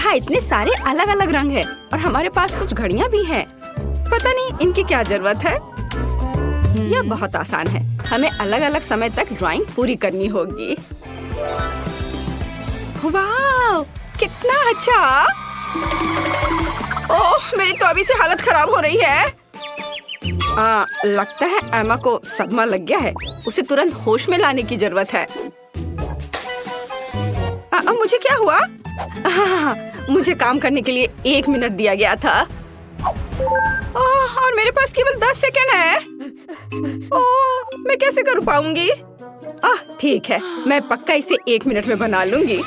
यहाँ इतने सारे अलग अलग रंग है और हमारे पास कुछ घड़ियाँ भी हैं। पता नहीं इनकी क्या जरूरत है। यह बहुत आसान है, हमें अलग अलग समय तक ड्राइंग पूरी करनी होगी। वाह, कितना अच्छा! ओह, मेरी तो अभी से हालत खराब हो रही है। लगता है एमा को सदमा लग गया है। उसे तुरंत होश में लाने की जरूरत है। मुझे क्या हुआ? मुझे काम करने के लिए 1 मिनट दिया गया था और मेरे पास केवल 10 सेकंड है। ओह, मैं कैसे कर पाऊंगी? ठीक है, मैं पक्का इसे 1 मिनट में बना लूंगी।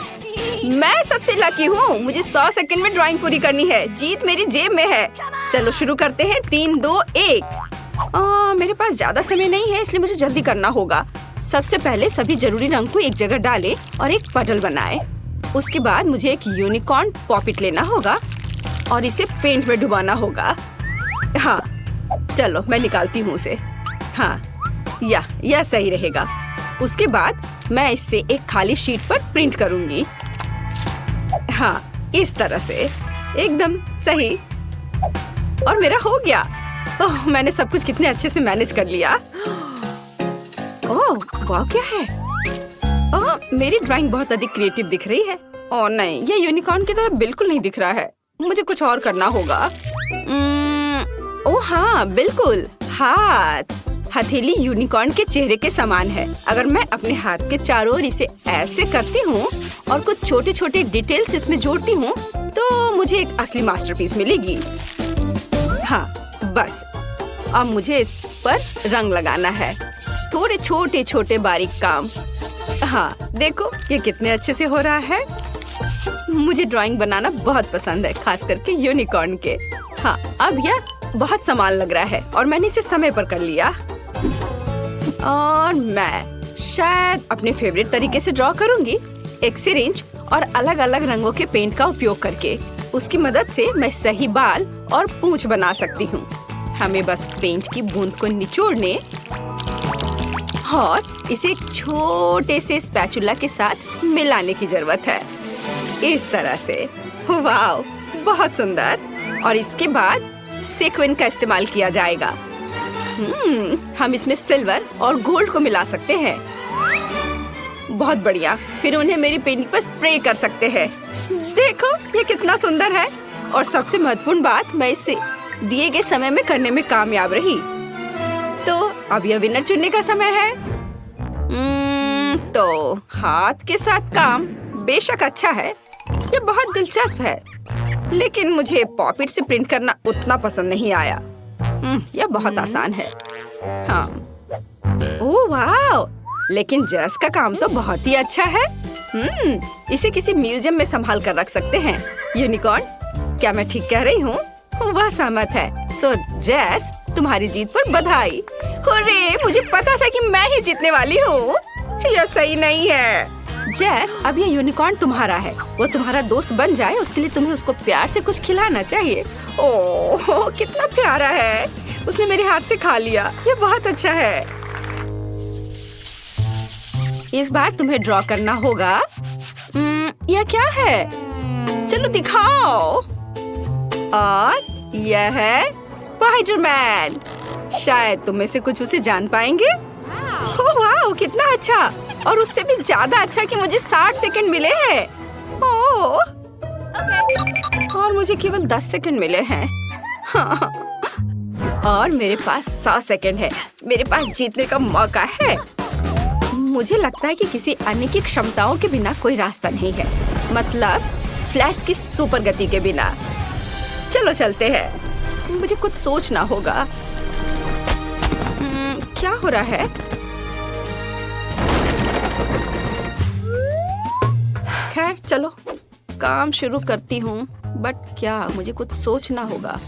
मैं सबसे लकी हूँ, मुझे 100 सेकंड में ड्राइंग पूरी करनी है। जीत मेरी जेब में है। चलो शुरू करते हैं। 3, 2, 1। मेरे पास ज्यादा समय नहीं है, इसलिए मुझे जल्दी करना होगा। सबसे पहले सभी जरूरी रंग को एक जगह डालें और एक पटल बनाएं। उसके बाद मुझे एक यूनिकॉर्न पॉपिट लेना होगा और इसे पेंट में डुबाना होगा। हाँ, चलो मैं निकालती हूँ उसे। हाँ, यह सही रहेगा। उसके बाद मैं इसे एक खाली शीट पर प्रिंट करूंगी। हाँ, इस तरह से एकदम सही। और मेरा हो गया। ओह, मैंने सब कुछ कितने अच्छे से मैनेज कर लिया। ओह, वाह, क्या है? मेरी ड्राइंग बहुत अधिक क्रिएटिव दिख रही है। ओह नहीं, ये यूनिकॉर्न की तरह बिल्कुल नहीं दिख रहा है। मुझे कुछ और करना होगा। ओह हाँ, बिल्कुल, हाथ। हथेली यूनिकॉर्न के चेहरे के समान है। अगर मैं अपने हाथ के चारों ओर इसे ऐसे करती हूँ और कुछ छोटे छोटे डिटेल्स इसमें जोड़ती हूँ तो मुझे एक असली मास्टरपीस मिलेगी। हाँ, बस अब मुझे इस पर रंग लगाना है। थोड़े छोटे छोटे बारीक काम। हाँ, देखो ये कितने अच्छे से हो रहा है। मुझे ड्राइंग बनाना बहुत पसंद है, खास करके यूनिकॉर्न के। हाँ, अब यह बहुत समान लग रहा है और मैंने इसे समय पर कर लिया। और मैं शायद अपने फेवरेट तरीके से ड्रॉ करूंगी, एक सिरिंज और अलग अलग रंगों के पेंट का उपयोग करके। उसकी मदद से मैं सही बाल और पूंछ बना सकती हूँ। हमें बस पेंट की बूंद को निचोड़ने और इसे एक छोटे से स्पैचुला के साथ मिलाने की जरूरत है। इस तरह से। वाह, बहुत सुंदर। और इसके बाद सेक्विन का इस्तेमाल किया जाएगा। हम इसमें सिल्वर और गोल्ड को मिला सकते हैं। बहुत बढ़िया। फिर उन्हें मेरी पेंटिंग पर स्प्रे कर सकते हैं। देखो ये कितना सुंदर है। और सबसे महत्वपूर्ण बात, मैं इसे दिए गए समय में करने में कामयाब रही। तो अब यह विनर चुनने का समय है। तो हाथ के साथ काम बेशक अच्छा है, ये बहुत दिलचस्प है, लेकिन मुझे पॉपिट से प्रिंट करना उतना पसंद नहीं आया। यह बहुत आसान है। हाँ, ओह वाह, लेकिन जस का काम तो बहुत ही अच्छा है। इसे किसी म्यूजियम में संभाल कर रख सकते हैं। यूनिकॉर्न, क्या मैं ठीक कह रही हूँ? वह सहमत है। सो जेस, तुम्हारी जीत पर बधाई। हुर्रे, मुझे पता था कि मैं ही जीतने वाली हूँ। यह सही नहीं है। जेस, अब ये यूनिकॉर्न तुम्हारा है। वो तुम्हारा दोस्त बन जाए उसके लिए तुम्हें उसको प्यार से कुछ खिलाना चाहिए। ओह, कितना प्यारा है। उसने मेरे हाथ से खा लिया। ये बहुत अच्छा है। इस बार तुम्हें ड्रॉ करना होगा। यह क्या है? चलो दिखाओ। और यह है स्पाइडरमैन। शायद तुम में से कुछ उसे जान पाएंगे। ओह वाह, कितना अच्छा। और उससे भी ज्यादा अच्छा कि मुझे 60 सेकंड मिले हैं। ओह, और मुझे केवल 10 सेकंड मिले हैं। हाँ। और मेरे पास 100 सेकंड है। मेरे पास जीतने का मौका है। मुझे लगता है कि किसी अन्य की क्षमताओं के बिना कोई रास्ता नहीं है। मतलब फ्लैश की सुपर गति के बिना। चलो चलते हैं। मुझे कुछ सोचना होगा। क्या हो रहा है? खैर चलो काम शुरू करती हूँ। बट क्या, मुझे कुछ सोचना होगा।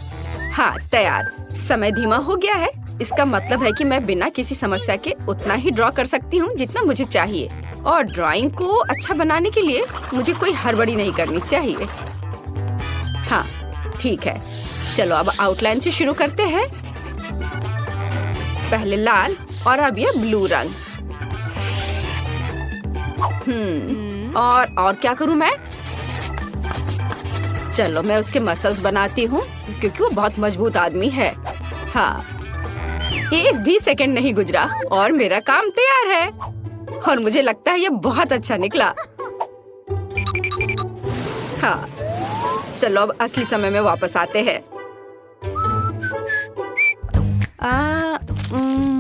हाँ, तैयार। समय धीमा हो गया है। इसका मतलब है कि मैं बिना किसी समस्या के उतना ही ड्रॉ कर सकती हूँ जितना मुझे चाहिए। और ड्राइंग को अच्छा बनाने के लिए मुझे कोई हड़बड़ी नहीं करनी चाहिए। हाँ, ठीक है। चलो अब आउटलाइन से शुरू करते हैं। पहले लाल और अब ये ब्लू रंग। और क्या करूं मैं? चलो मैं उसके मसल्स बनाती हूँ क्योंकि वो बहुत मजबूत आदमी है। हाँ, एक भी सेकंड नहीं गुजरा और मेरा काम तैयार है और मुझे लगता है ये बहुत अच्छा निकला। हाँ, चलो अब असली समय में वापस आते हैं।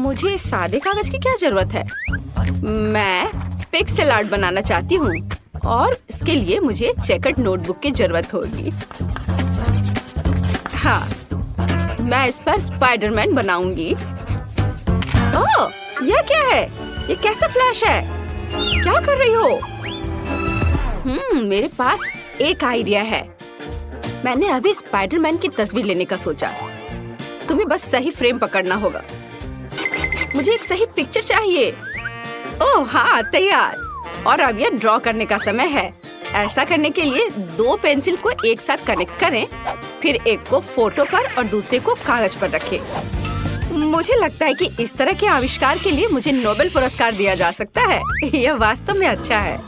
मुझे सादे कागज की क्या जरूरत है? मैं पिक्सेल आर्ट बनाना चाहती हूँ और इसके लिए मुझे चेकर्ड नोटबुक की जरूरत होगी। हाँ, मैं इस पर स्पाइडरमैन बनाऊंगी। ओह, यह क्या है? ये कैसा फ्लैश है? क्या कर रही हो? मेरे पास एक आइडिया है। मैंने अभी स्पाइडरमैन की तस्वीर लेने का सोचा। तुम्हें बस सही फ्रेम पकड़ना होगा। मुझे एक सही पिक्चर चाहिए। ओह हाँ, तैयार। और अब यह ड्रॉ करने का समय है। ऐसा करने के लिए 2 पेंसिल को एक साथ कनेक्ट करें, फिर एक को फोटो पर और दूसरे को कागज पर रखें। मुझे लगता है कि इस तरह के आविष्कार के लिए मुझे नोबेल पुरस्कार दिया जा सकता है। यह वास्तव में अच्छा है।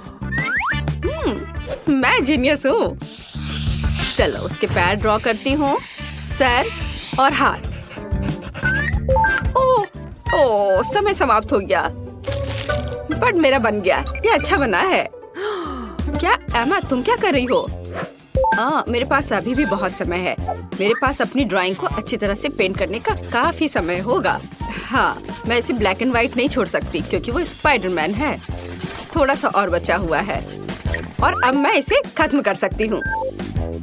मैं जीनियस हूँ। चलो उसके पैर ड्रॉ करती हूँ, सर और हाथ। ओह, समय समाप्त हो गया। बट मेरा बन गया। ये अच्छा बना है। क्या एमा, तुम क्या कर रही हो? मेरे पास अभी भी बहुत समय है। मेरे पास अपनी ड्राइंग को अच्छी तरह से पेंट करने का काफी समय होगा। हाँ, मैं इसे ब्लैक एंड व्हाइट नहीं छोड़ सकती क्योंकि वो स्पाइडरमैन है। थोड़ा सा और बचा हुआ है और अब मैं इसे खत्म कर सकती हूँ।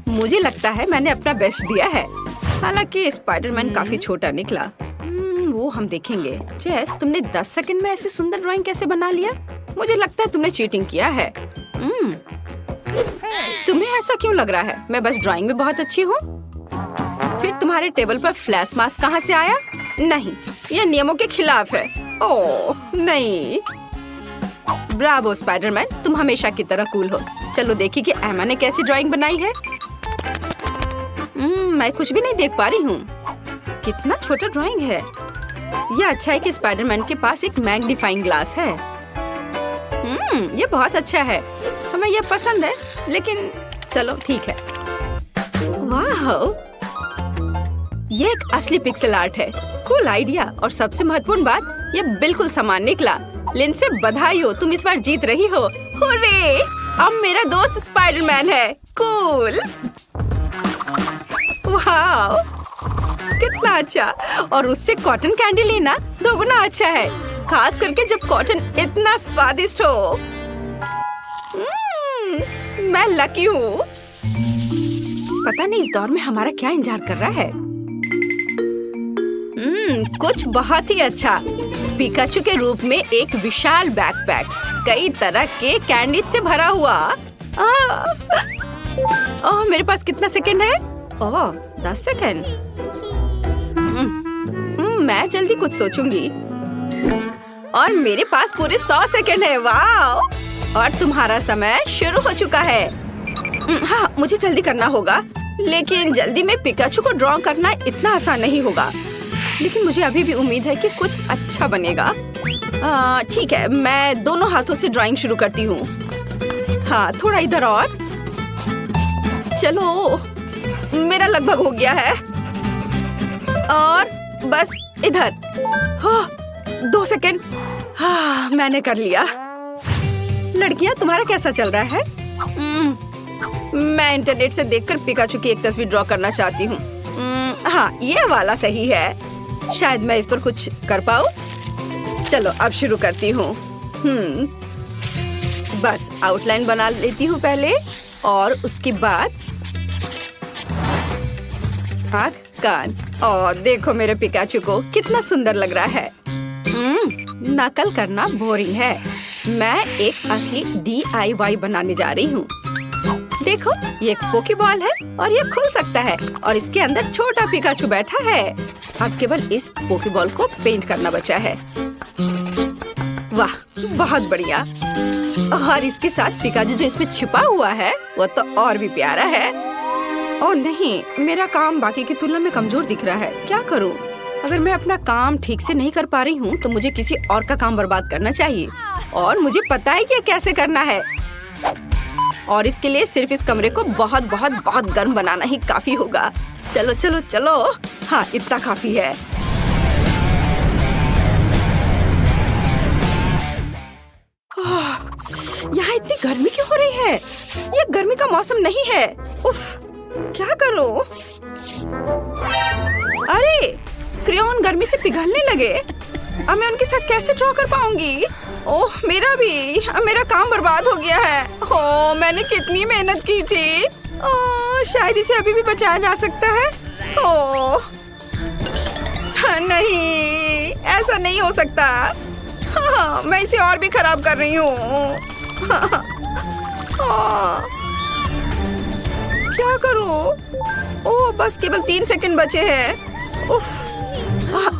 मुझे लगता है मैंने अपना बेस्ट दिया है। हालांकि स्पाइडरमैन काफी छोटा निकला। वो हम देखेंगे। जेस, तुमने 10 सेकंड में ऐसी सुंदर ड्राइंग कैसे बना लिया? मुझे लगता है तुमने चीटिंग किया है। तुम्हें ऐसा क्यों लग रहा है? मैं बस ड्राइंग में बहुत अच्छी हूँ। फिर तुम्हारे टेबल पर फ्लैश मास्क कहाँ से आया? नहीं, यह नियमों के खिलाफ है। ओह नहीं। ब्रावो स्पाइडरमैन, तुम हमेशा की तरह कूल हो। चलो देखिए कि एमा ने कैसी ड्राइंग बनाई है। मैं कुछ भी नहीं देख पा रही हूँ। कितना छोटा ड्राइंग है। यह अच्छा है कि स्पाइडरमैन के पास एक मैग्नीफाइंग ग्लास है। ये बहुत अच्छा है। हमें यह पसंद है, लेकिन चलो ठीक है। वाह, ये एक असली पिक्सेल आर्ट है। Cool idea. और सबसे महत्वपूर्ण बात, ये बिल्कुल समान निकला। लिंडसे बधाई हो, तुम इस बार जीत रही हो। हुर्रे! अब मेरा दोस्त स्पाइडरमैन है। कूल। वाह, कितना अच्छा। और उससे कॉटन कैंडी लेना दोगुना अच्छा है, खास करके जब कॉटन इतना स्वादिष्ट हो। मैं लकी हूँ। पता नहीं इस दौर में हमारा क्या इंतजार कर रहा है। कुछ बहुत ही अच्छा। पिकाचू के रूप में एक विशाल बैकपैक, कई तरह के कैंडी से भरा हुआ। ओह, मेरे पास कितना सेकंड है? ओह, 10 सेकंड। मैं जल्दी कुछ सोचूंगी। और मेरे पास पूरे 100 सेकंड है। वाह! और तुम्हारा समय शुरू हो चुका है। हाँ, मुझे जल्दी करना होगा। लेकिन जल्दी में पिकाचू को ड्रॉ करना इतना आसान नहीं होगा। लेकिन मुझे अभी भी उम्मीद है कि कुछ अच्छा बनेगा। ठीक है, मैं दोनों हाथों से ड्राइंग शुरू करती हूँ। हाँ, थोड़ा इधर और। चलो, मेरा लगभग हो गया है। और बस इधर। 2 सेकंड। हाँ, मैंने कर लिया। लड़कियाँ, तुम्हारा कैसा चल रहा है? मैं इंटरनेट से देखकर पिकाचू की एक तस्वीर ड्रॉ करना चाहती हूँ। हाँ, ये वाला सही है। शायद मैं इस पर कुछ कर पाऊँ। चलो अब शुरू करती हूँ। बस आउटलाइन बना लेती हूँ पहले, और उसके बाद आँख, कान। और देखो मेरे पिकाचू को कितना सुंदर लग रहा है। नकल करना बोरिंग है। मैं एक असली DIY बनाने जा रही हूँ। देखो, ये एक पोकेबॉल है और ये खुल सकता है और इसके अंदर छोटा पिकाचू बैठा है। अब केवल इस पोकेबॉल को पेंट करना बचा है। वाह, बहुत बढ़िया। और इसके साथ पिकाचू जो इसमें छिपा हुआ है वो तो और भी प्यारा है। ओह नहीं, मेरा काम बाकी की तुलना में कमजोर दिख रहा है। क्या करूं? अगर मैं अपना काम ठीक से नहीं कर पा रही हूँ तो मुझे किसी और का काम बर्बाद करना चाहिए, और मुझे पता है कि कैसे करना है। और इसके लिए सिर्फ इस कमरे को बहुत बहुत बहुत गर्म बनाना ही काफी होगा। चलो चलो चलो, हाँ इतना काफी है। यहाँ इतनी गर्मी क्यों हो रही है? ये गर्मी का मौसम नहीं है। उफ, क्या करूं? अरे क्रेयॉन गर्मी से पिघलने लगे। अब मैं उनके साथ कैसे ड्रॉ कर पाऊंगी? ओह मेरा काम बर्बाद हो गया है। ओह मैंने कितनी मेहनत की थी। ओह शायद इसे अभी भी बचाया जा सकता है। ओह नहीं, ऐसा नहीं हो सकता। हाँ, मैं इसे और भी खराब कर रही हूँ। क्या करूँ? ओह बस केवल 3 सेकंड बचे हैं। उफ,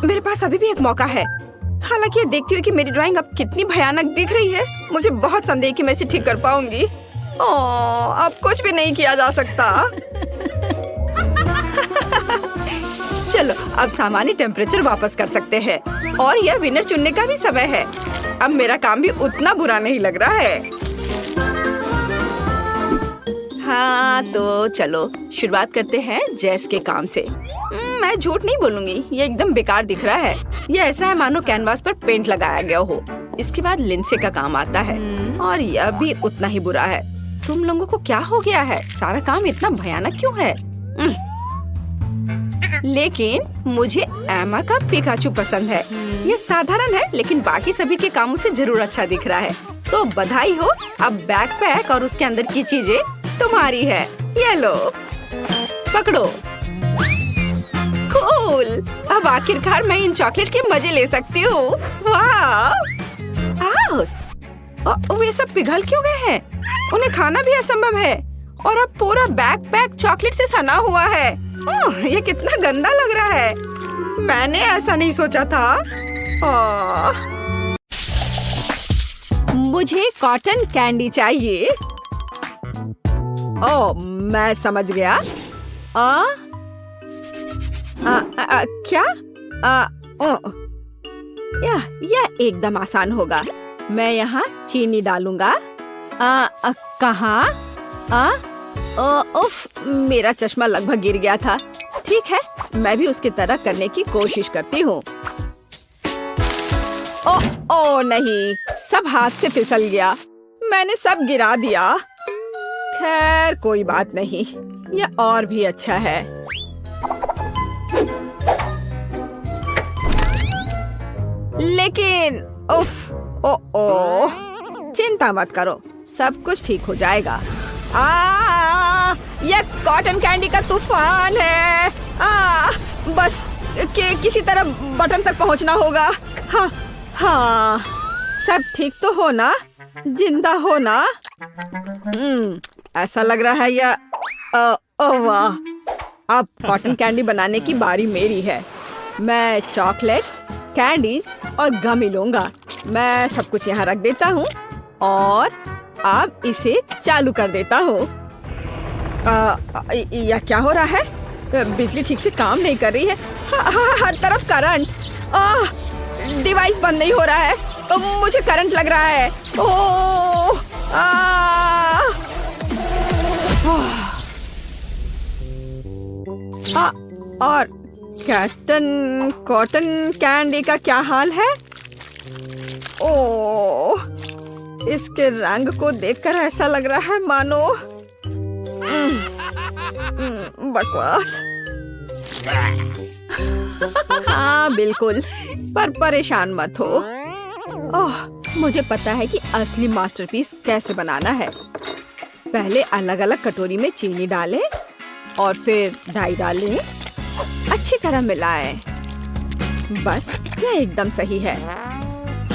मेरे पास अभी भी एक मौका है। हालांकि ये देखती हूँ कि मेरी ड्राइंग अब कितनी भयानक दिख रही है। मुझे बहुत संदेह कि मैं इसे ठीक कर पाऊंगी। ओह अब कुछ भी नहीं किया जा सकता। चलो अब सामान्य टेम्परेचर वापस कर सकते हैं और यह विनर चुनने का भी समय है। अब मेरा काम भी उतना बुरा नहीं लग रहा है। हाँ तो चलो शुरुआत करते हैं जेस के काम से। मैं झूठ नहीं बोलूंगी, ये एकदम बेकार दिख रहा है। ये ऐसा है मानो कैनवास पर पेंट लगाया गया हो। इसके बाद लिंसे का काम आता है और यह भी उतना ही बुरा है। तुम लोगों को क्या हो गया है? सारा काम इतना भयानक क्यों है? लेकिन मुझे एमा का पिकाचू पसंद है। ये साधारण है लेकिन बाकी सभी के कामों से जरूर अच्छा दिख रहा है। तो बधाई हो, अब बैकपैक और उसके अंदर की चीजें तुम्हारी है। ये लो, पकड़ो। कूल, अब आखिरकार मैं इन चॉकलेट के मजे ले सकती हूँ। वाह! वे सब पिघल क्यों गए हैं? उन्हें खाना भी असंभव है और अब पूरा बैकपैक चॉकलेट से सना हुआ है। ये कितना गंदा लग रहा है। मैंने ऐसा नहीं सोचा था। मुझे कॉटन कैंडी चाहिए। ओह मैं समझ गया। क्या? यह एकदम आसान होगा। मैं यहाँ चीनी डालूंगा। कहाँ? उफ, मेरा चश्मा लगभग गिर गया था। ठीक है, मैं भी उसकी तरह करने की कोशिश करती हूँ। ओ नहीं, सब हाथ से फिसल गया। मैंने सब गिरा दिया। खैर कोई बात नहीं, यह और भी अच्छा है। लेकिन उफ, ओ चिंता मत करो, सब कुछ ठीक हो जाएगा। यह कॉटन कैंडी का तूफान है। बस किसी तरह बटन तक पहुंचना होगा। हाँ, सब ठीक तो हो ना? जिंदा हो ना? ऐसा लग रहा है यह। वाह! अब कॉटन कैंडी बनाने की बारी मेरी है। मैं चॉकलेट, कैंडीज और गमी लूंगा। मैं सब कुछ यहाँ रख देता हूँ और अब इसे चालू कर देता हूँ। यह क्या हो रहा है? बिजली ठीक से काम नहीं कर रही है। हर तरफ करंट। डिवाइस बंद नहीं हो रहा है। मुझे करंट लग रहा है। और कॉटन कैंडी का क्या हाल है? ओह, इसके रंग को देखकर ऐसा लग रहा है मानो बकवास। हाँ बिल्कुल, पर परेशान मत हो। मुझे पता है कि असली मास्टरपीस कैसे बनाना है। पहले अलग अलग कटोरी में चीनी डालें और फिर डाई डालें। अच्छी तरह मिलाएं। बस यह एकदम सही है।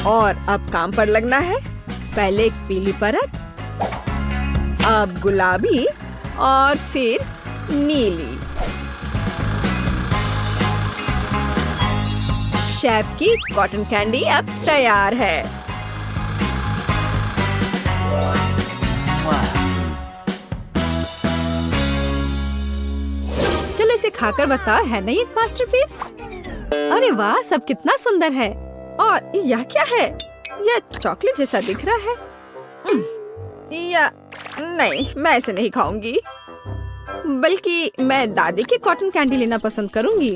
और अब काम पर लगना है। पहले एक पीली परत, अब गुलाबी और फिर नीली। शेफ की कॉटन कैंडी अब तैयार है। चलो इसे खाकर बताओ, है ना एक मास्टरपीस? अरे वाह, सब कितना सुंदर है। और यह क्या है? यह चॉकलेट जैसा दिख रहा है। नहीं, मैं ऐसे नहीं खाऊंगी। बल्कि मैं दादी की कॉटन कैंडी लेना पसंद करूंगी।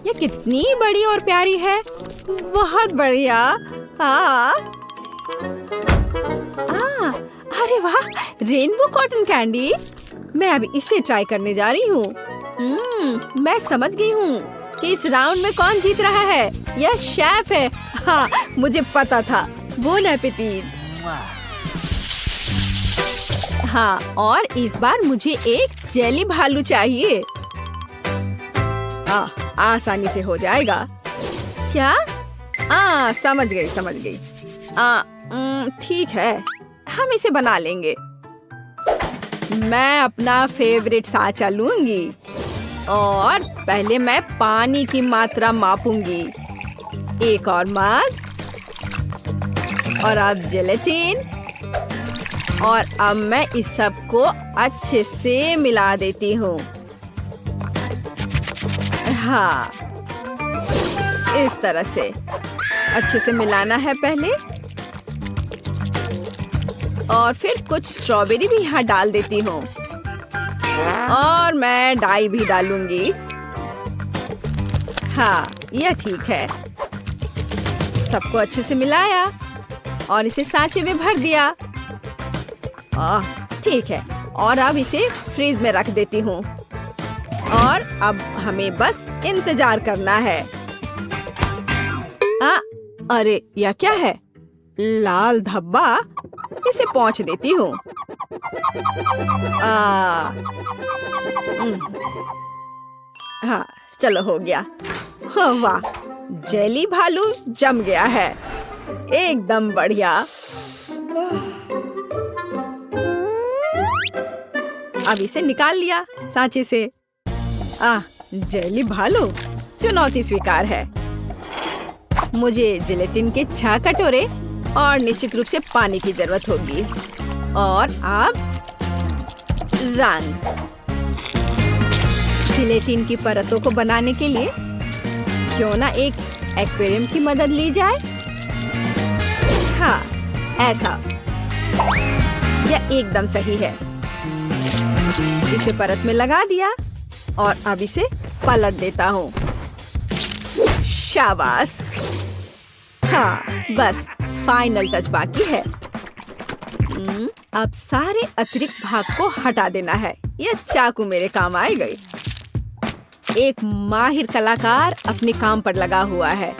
ये कितनी बड़ी और प्यारी है। बहुत बढ़िया। अरे वाह, रेनबो कॉटन कैंडी। मैं अब इसे ट्राई करने जा रही हूँ। मैं समझ गई हूँ कि इस राउंड में कौन जीत रहा है। यह शेफ है। हाँ, मुझे पता था। बोन एपेटीज। हाँ, और इस बार मुझे एक जेली भालू चाहिए। आसानी से हो जाएगा। क्या? समझ गई। ठीक है, हम इसे बना लेंगे। मैं अपना फेवरेट साँचा लूंगी और पहले मैं पानी की मात्रा मापूंगी। एक और मग और अब जेलेटिन, और अब मैं इस सब को अच्छे से मिला देती हूँ। हाँ, इस तरह से अच्छे से मिलाना है पहले, और फिर कुछ स्ट्रॉबेरी भी यहाँ डाल देती हूँ, और मैं डाई भी डालूंगी। हाँ, यह ठीक है। सबको अच्छे से मिलाया और इसे सांचे में भर दिया। ठीक है, और अब इसे फ्रीज में रख देती हूँ, और अब हमें बस इंतजार करना है। अरे, यह क्या है? लाल धब्बा। इसे पोंछ देती हूँ। हाँ, चलो हो गया। हाँ, वाह, जेली भालू जम गया है। एकदम बढ़िया। अब इसे निकाल लिया सांचे से। जेली भालू, चुनौती स्वीकार है। मुझे जिलेटिन के 6 कटोरे और निश्चित रूप से पानी की जरूरत होगी। और अब रंग। जिलेटिन की परतों को बनाने के लिए क्यों ना एक एक्वेरियम की मदद ली जाए। हाँ, ऐसा। यह एकदम सही है। इसे परत में लगा दिया और अब इसे पलट देता हूँ। शाबाश। हाँ, बस फाइनल टच बाकी है। अब सारे अतिरिक्त भाग को हटा देना है। यह चाकू मेरे काम आएगा। एक माहिर कलाकार अपने काम पर लगा हुआ है।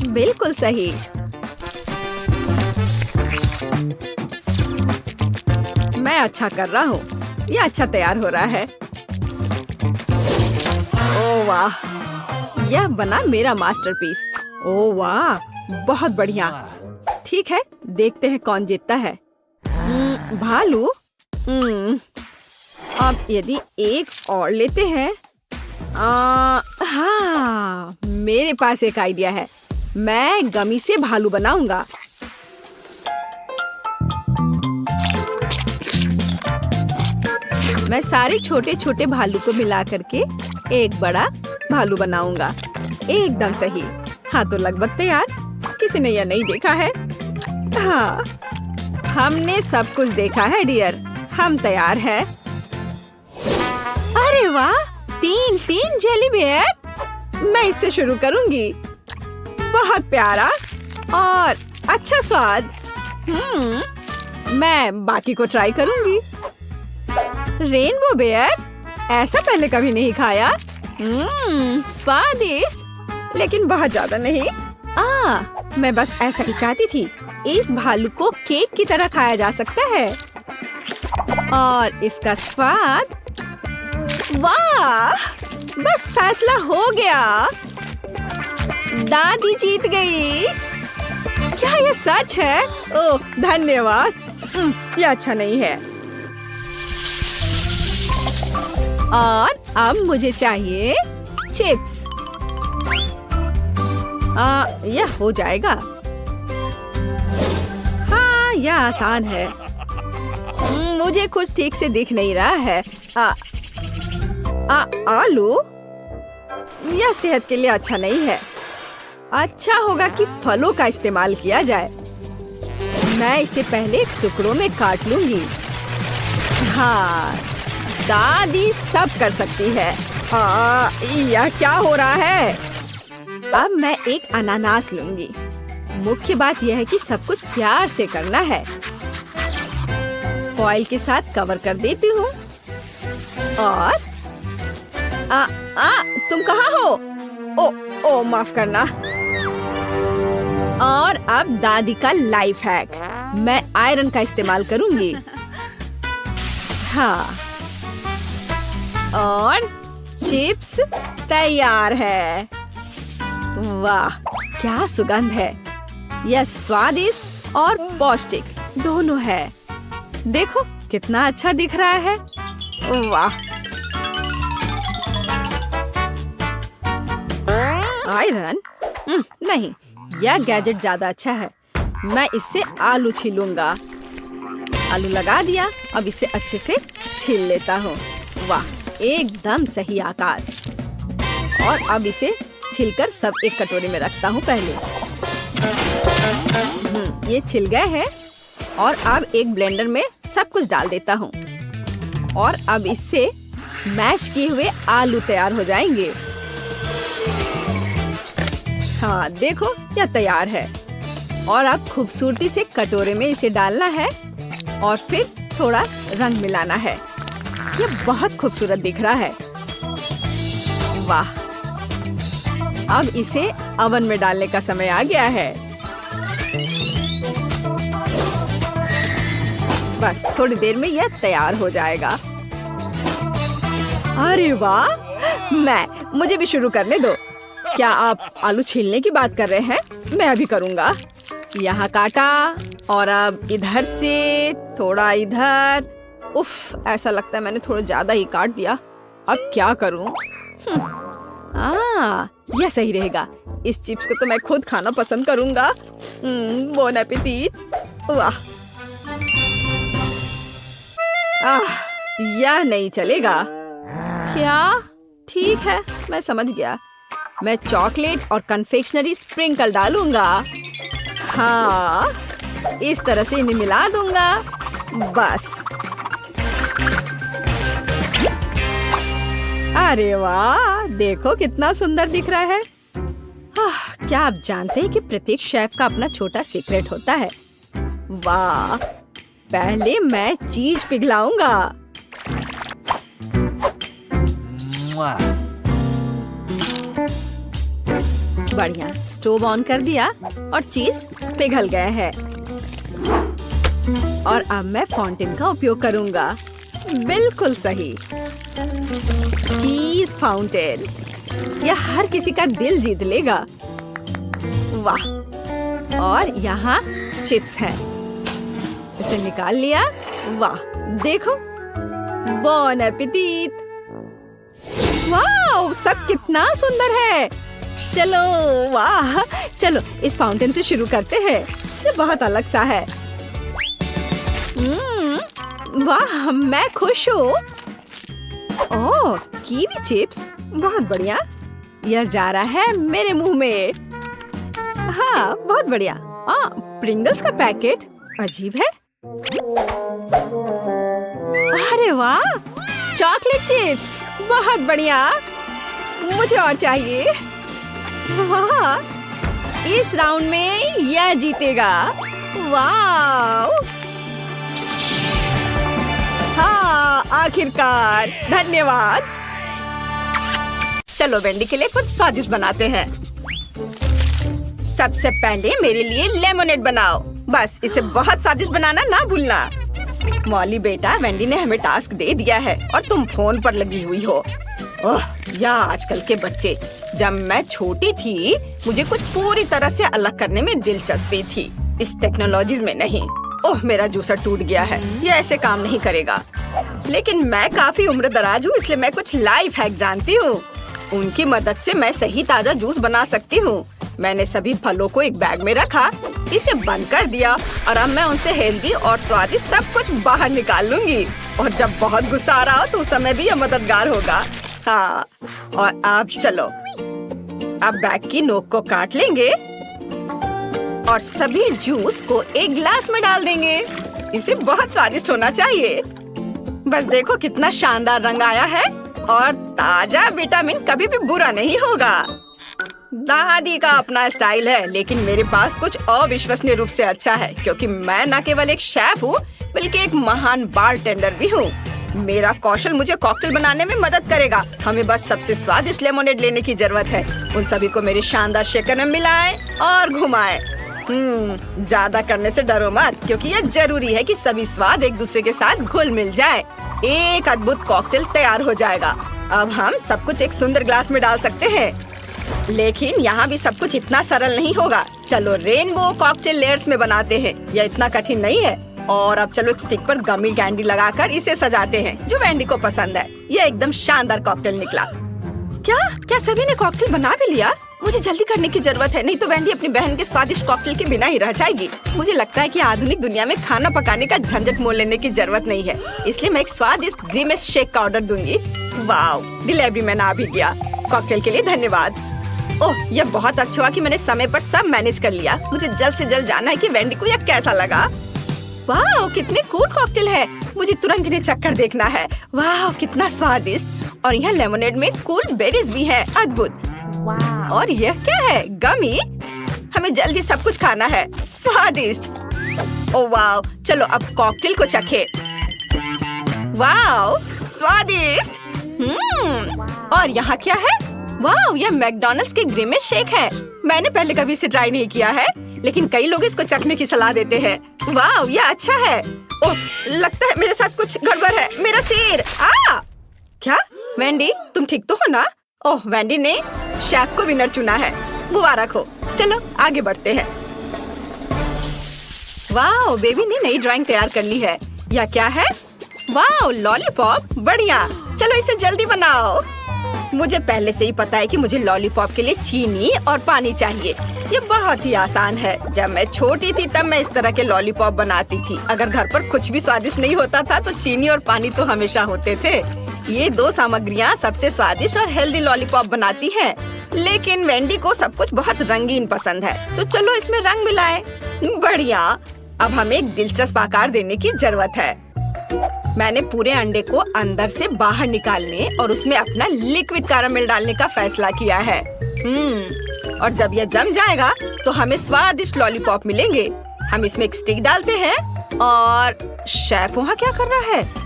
बिल्कुल सही। मैं अच्छा कर रहा हूँ। यह अच्छा तैयार हो रहा है। ओह वाह, यह बना मेरा मास्टरपीस। ओह वाह, बहुत बढ़िया। ठीक है, देखते हैं कौन जीतता है। भालू। अब यदि एक और लेते हैं। हाँ, मेरे पास एक आइडिया है। मैं गमी से भालू बनाऊंगा। मैं सारे छोटे छोटे भालू को मिला करके एक बड़ा भालू बनाऊंगा। एकदम सही। हाँ, तो लगभग तैयार। किसी ने यह नहीं देखा है। हाँ, हमने सब कुछ देखा है डियर। हम तैयार हैं। अरे वाह, 3 जेली बेयर। मैं इससे शुरू करूंगी। बहुत प्यारा और अच्छा स्वाद। मैं बाकी को ट्राई करूंगी। रेनबो बेयर, ऐसा पहले कभी नहीं खाया। स्वादिष्ट, लेकिन बहुत ज्यादा नहीं। मैं बस ऐसा ही चाहती थी। इस भालू को केक की तरह खाया जा सकता है, और इसका स्वाद। वाह, बस फैसला हो गया। दादी जीत गई। क्या यह सच है? ओह, धन्यवाद। यह अच्छा नहीं है। और अब मुझे चाहिए चिप्स। यह हो जाएगा। हाँ, यह आसान है। मुझे कुछ ठीक से दिख नहीं रहा है। आलू? यह सेहत के लिए अच्छा नहीं है। अच्छा होगा कि फलों का इस्तेमाल किया जाए। मैं इसे पहले टुकड़ों में काट लूंगी। हाँ, दादी सब कर सकती है। यह क्या हो रहा है? अब मैं एक अनानास लूंगी। मुख्य बात यह है कि सब कुछ प्यार से करना है। फॉइल के साथ कवर कर देती हूँ। और तुम कहाँ हो? ओ माफ करना। और अब दादी का लाइफ हैक, मैं आयरन का इस्तेमाल करूंगी। हाँ, और चिप्स तैयार है। वाह, क्या सुगंध है! यह स्वादिष्ट और पौष्टिक दोनों है। देखो कितना अच्छा दिख रहा है। वाह, आयरन? नहीं, यह गैजेट ज्यादा अच्छा है। मैं इससे आलू छीलूंगा। आलू लगा दिया, अब इसे अच्छे से छील लेता हूँ। वाह, एकदम सही आकार। और अब इसे छीलकर सब एक कटोरी में रखता हूँ पहले। ये छिल गए हैं। और अब एक ब्लेंडर में सब कुछ डाल देता हूँ। और अब इससे मैश किए हुए आलू तैयार हो जाएंगे। हाँ, देखो यह तैयार है। और अब खूबसूरती से कटोरे में इसे डालना है और फिर थोड़ा रंग मिलाना है। यह बहुत खूबसूरत दिख रहा है। वाह, अब इसे ओवन में डालने का समय आ गया है। बस थोड़ी देर में यह तैयार हो जाएगा। अरे वाह, मुझे भी शुरू करने दो। क्या आप आलू छीलने की बात कर रहे हैं? मैं अभी करूँगा। यहाँ काटा और अब इधर से थोड़ा इधर। उफ, ऐसा लगता है मैंने थोड़ा ज्यादा ही काट दिया। अब क्या करूँ? यह सही रहेगा। इस चिप्स को तो मैं खुद खाना पसंद करूँगा। Bone appétit. वाह, यह नहीं चलेगा क्या? ठीक है, मैं समझ गया। मैं चॉकलेट और कन्फेक्शनरी स्प्रिंकल डालूंगा। हाँ, इस तरह से इन्हें मिला दूंगा। बस। अरे वाह, देखो कितना सुंदर दिख रहा है। क्या आप जानते हैं कि प्रत्येक शेफ का अपना छोटा सीक्रेट होता है? वाह, पहले मैं चीज पिघलाऊंगा। बढ़िया, स्टोव ऑन कर दिया और चीज पिघल गया है। और अब मैं फाउंटेन का उपयोग करूंगा। बिल्कुल सही, चीज फाउंटेन। यह हर किसी का दिल जीत लेगा। वाह, और यहाँ चिप्स हैं। इसे निकाल लिया। वाह, देखो, बोन एपेटिट। वाह, सब कितना सुंदर है। चलो, वाह, चलो इस फाउंटेन से शुरू करते हैं। ये बहुत अलग सा है। वाह, मैं खुश हूँ। ओह, कीवी चिप्स, बहुत बढ़िया। यह जा रहा है मेरे मुंह में। हाँ, बहुत बढ़िया। प्रिंगल्स का पैकेट अजीब है। अरे वाह, चॉकलेट चिप्स, बहुत बढ़िया। मुझे और चाहिए। वाह, इस राउंड में यह जीतेगा। वाह, हाँ, आखिरकार, धन्यवाद। चलो वेंडी के लिए कुछ स्वादिष्ट बनाते हैं। सबसे पहले मेरे लिए लेमोनेड बनाओ। बस इसे बहुत स्वादिष्ट बनाना ना भूलना। मॉली बेटा, वेंडी ने हमें टास्क दे दिया है और तुम फोन पर लगी हुई हो। ओह, या आजकल के बच्चे। जब मैं छोटी थी, मुझे कुछ पूरी तरह से अलग करने में दिलचस्पी थी, इस टेक्नोलॉजीज में नहीं। ओह, मेरा जूसर टूट गया है। ये ऐसे काम नहीं करेगा। लेकिन मैं काफी उम्र दराज हूँ, इसलिए मैं कुछ लाइफ हैक जानती हूँ। उनकी मदद से मैं सही ताजा जूस बना सकती हूँ। मैंने सभी फलों को एक बैग में रखा, इसे बंद कर दिया और अब मैं उनसे हेल्दी और स्वादिष्ट सब कुछ बाहर निकाल लूंगी। और जब बहुत गुस्सा आ रहा हो तो उस समय भी यह मददगार होगा। हाँ, और अब चलो, अब बैग की नोक को काट लेंगे। और सभी जूस को एक गिलास में डाल देंगे। इसे बहुत स्वादिष्ट होना चाहिए। बस देखो कितना शानदार रंग आया है और ताजा विटामिन कभी भी बुरा नहीं होगा। दादी का अपना स्टाइल है, लेकिन मेरे पास कुछ अविश्वसनीय रूप से अच्छा है, क्योंकि मैं न केवल एक शेफ हूँ बल्कि एक महान बारटेंडर भी हूँ। मेरा कौशल मुझे कॉकटेल बनाने में मदद करेगा। हमें बस सबसे स्वादिष्ट लेमोनेड लेने की जरूरत है। उन सभी को मेरे शानदार शेकर में मिलाएं और घुमाएं। ज्यादा करने से डरो मत, क्योंकि ये जरूरी है कि सभी स्वाद एक दूसरे के साथ घुल मिल जाए। एक अद्भुत कॉकटेल तैयार हो जाएगा। अब हम सब कुछ एक सुंदर ग्लास में डाल सकते हैं, लेकिन यहाँ भी सब कुछ इतना सरल नहीं होगा। चलो रेनबो कॉकटेल लेयर्स में बनाते हैं। यह इतना कठिन नहीं है। और अब चलो एक स्टिक पर गमी कैंडी लगाकर इसे सजाते हैं, जो वेंडी को पसंद है। यह एकदम शानदार कॉकटेल निकला। क्या सभी ने कॉकटेल बना भी लिया? मुझे जल्दी करने की जरूरत है, नहीं तो वेंडी अपनी बहन के स्वादिष्ट कॉकटेल के बिना ही रह जाएगी। मुझे लगता है कि आधुनिक दुनिया में खाना पकाने का झंझट मोल लेने की जरूरत नहीं है, इसलिए मैं एक स्वादिष्ट ग्रीमेस शेक का ऑर्डर दूंगी। वाओ, डिलीवरी मैन आ भी गया। कॉकटेल के लिए धन्यवाद। ओह, यह बहुत अच्छा हुआ कि मैंने समय पर सब मैनेज कर लिया। मुझे जल्द से जल्द जानना है कि वेंडी को यह कैसा लगा। वाह, कितनी कूल कॉकटेल है। मुझे तुरंत इन्हें चक्कर देखना है। वाह, कितना स्वादिष्ट। और यहाँ लेमोनेड में कूल बेरीज भी है। अद्भुत। और यह क्या है? गमी। हमें जल्दी सब कुछ खाना है। स्वादिष्ट। ओह वाह, चलो अब कॉकटेल को चखे। वाह, स्वादिष्ट। और यहाँ क्या है? वाह, यह मैकडॉनल्ड्स के ग्रीमेस शेक है। मैंने पहले कभी इसे ट्राई नहीं किया है, लेकिन कई लोग इसको चखने की सलाह देते हैं। वाह, यह अच्छा है। ओह, लगता है मेरे साथ कुछ गड़बड़ है। मेरा सिर। क्या वेंडी, तुम ठीक तो हो ना? ओह, वेंडी ने शेफ को विनर चुना है। मुबारक हो। चलो आगे बढ़ते हैं। वाह, बेबी ने नई ड्राइंग तैयार कर ली है। यह क्या है? वाह, लॉलीपॉप। बढ़िया, चलो इसे जल्दी बनाओ। मुझे पहले से ही पता है कि मुझे लॉलीपॉप के लिए चीनी और पानी चाहिए। ये बहुत ही आसान है। जब मैं छोटी थी तब मैं इस तरह के लॉलीपॉप बनाती थी। अगर घर पर कुछ भी स्वादिष्ट नहीं होता था तो चीनी और पानी तो हमेशा होते थे। ये दो सामग्रियाँ सबसे स्वादिष्ट और हेल्दी लॉलीपॉप बनाती हैं। लेकिन वेंडी को सब कुछ बहुत रंगीन पसंद है, तो चलो इसमें रंग मिलाएं। बढ़िया। अब हमें एक दिलचस्प आकार देने की जरूरत है। मैंने पूरे अंडे को अंदर से बाहर निकालने और उसमें अपना लिक्विड कैरामेल डालने का फैसला किया है। और जब यह जम जाएगा तो हमें स्वादिष्ट लॉलीपॉप मिलेंगे। हम इसमें एक स्टिक डालते हैं और शेफ वहाँ क्या कर रहा है?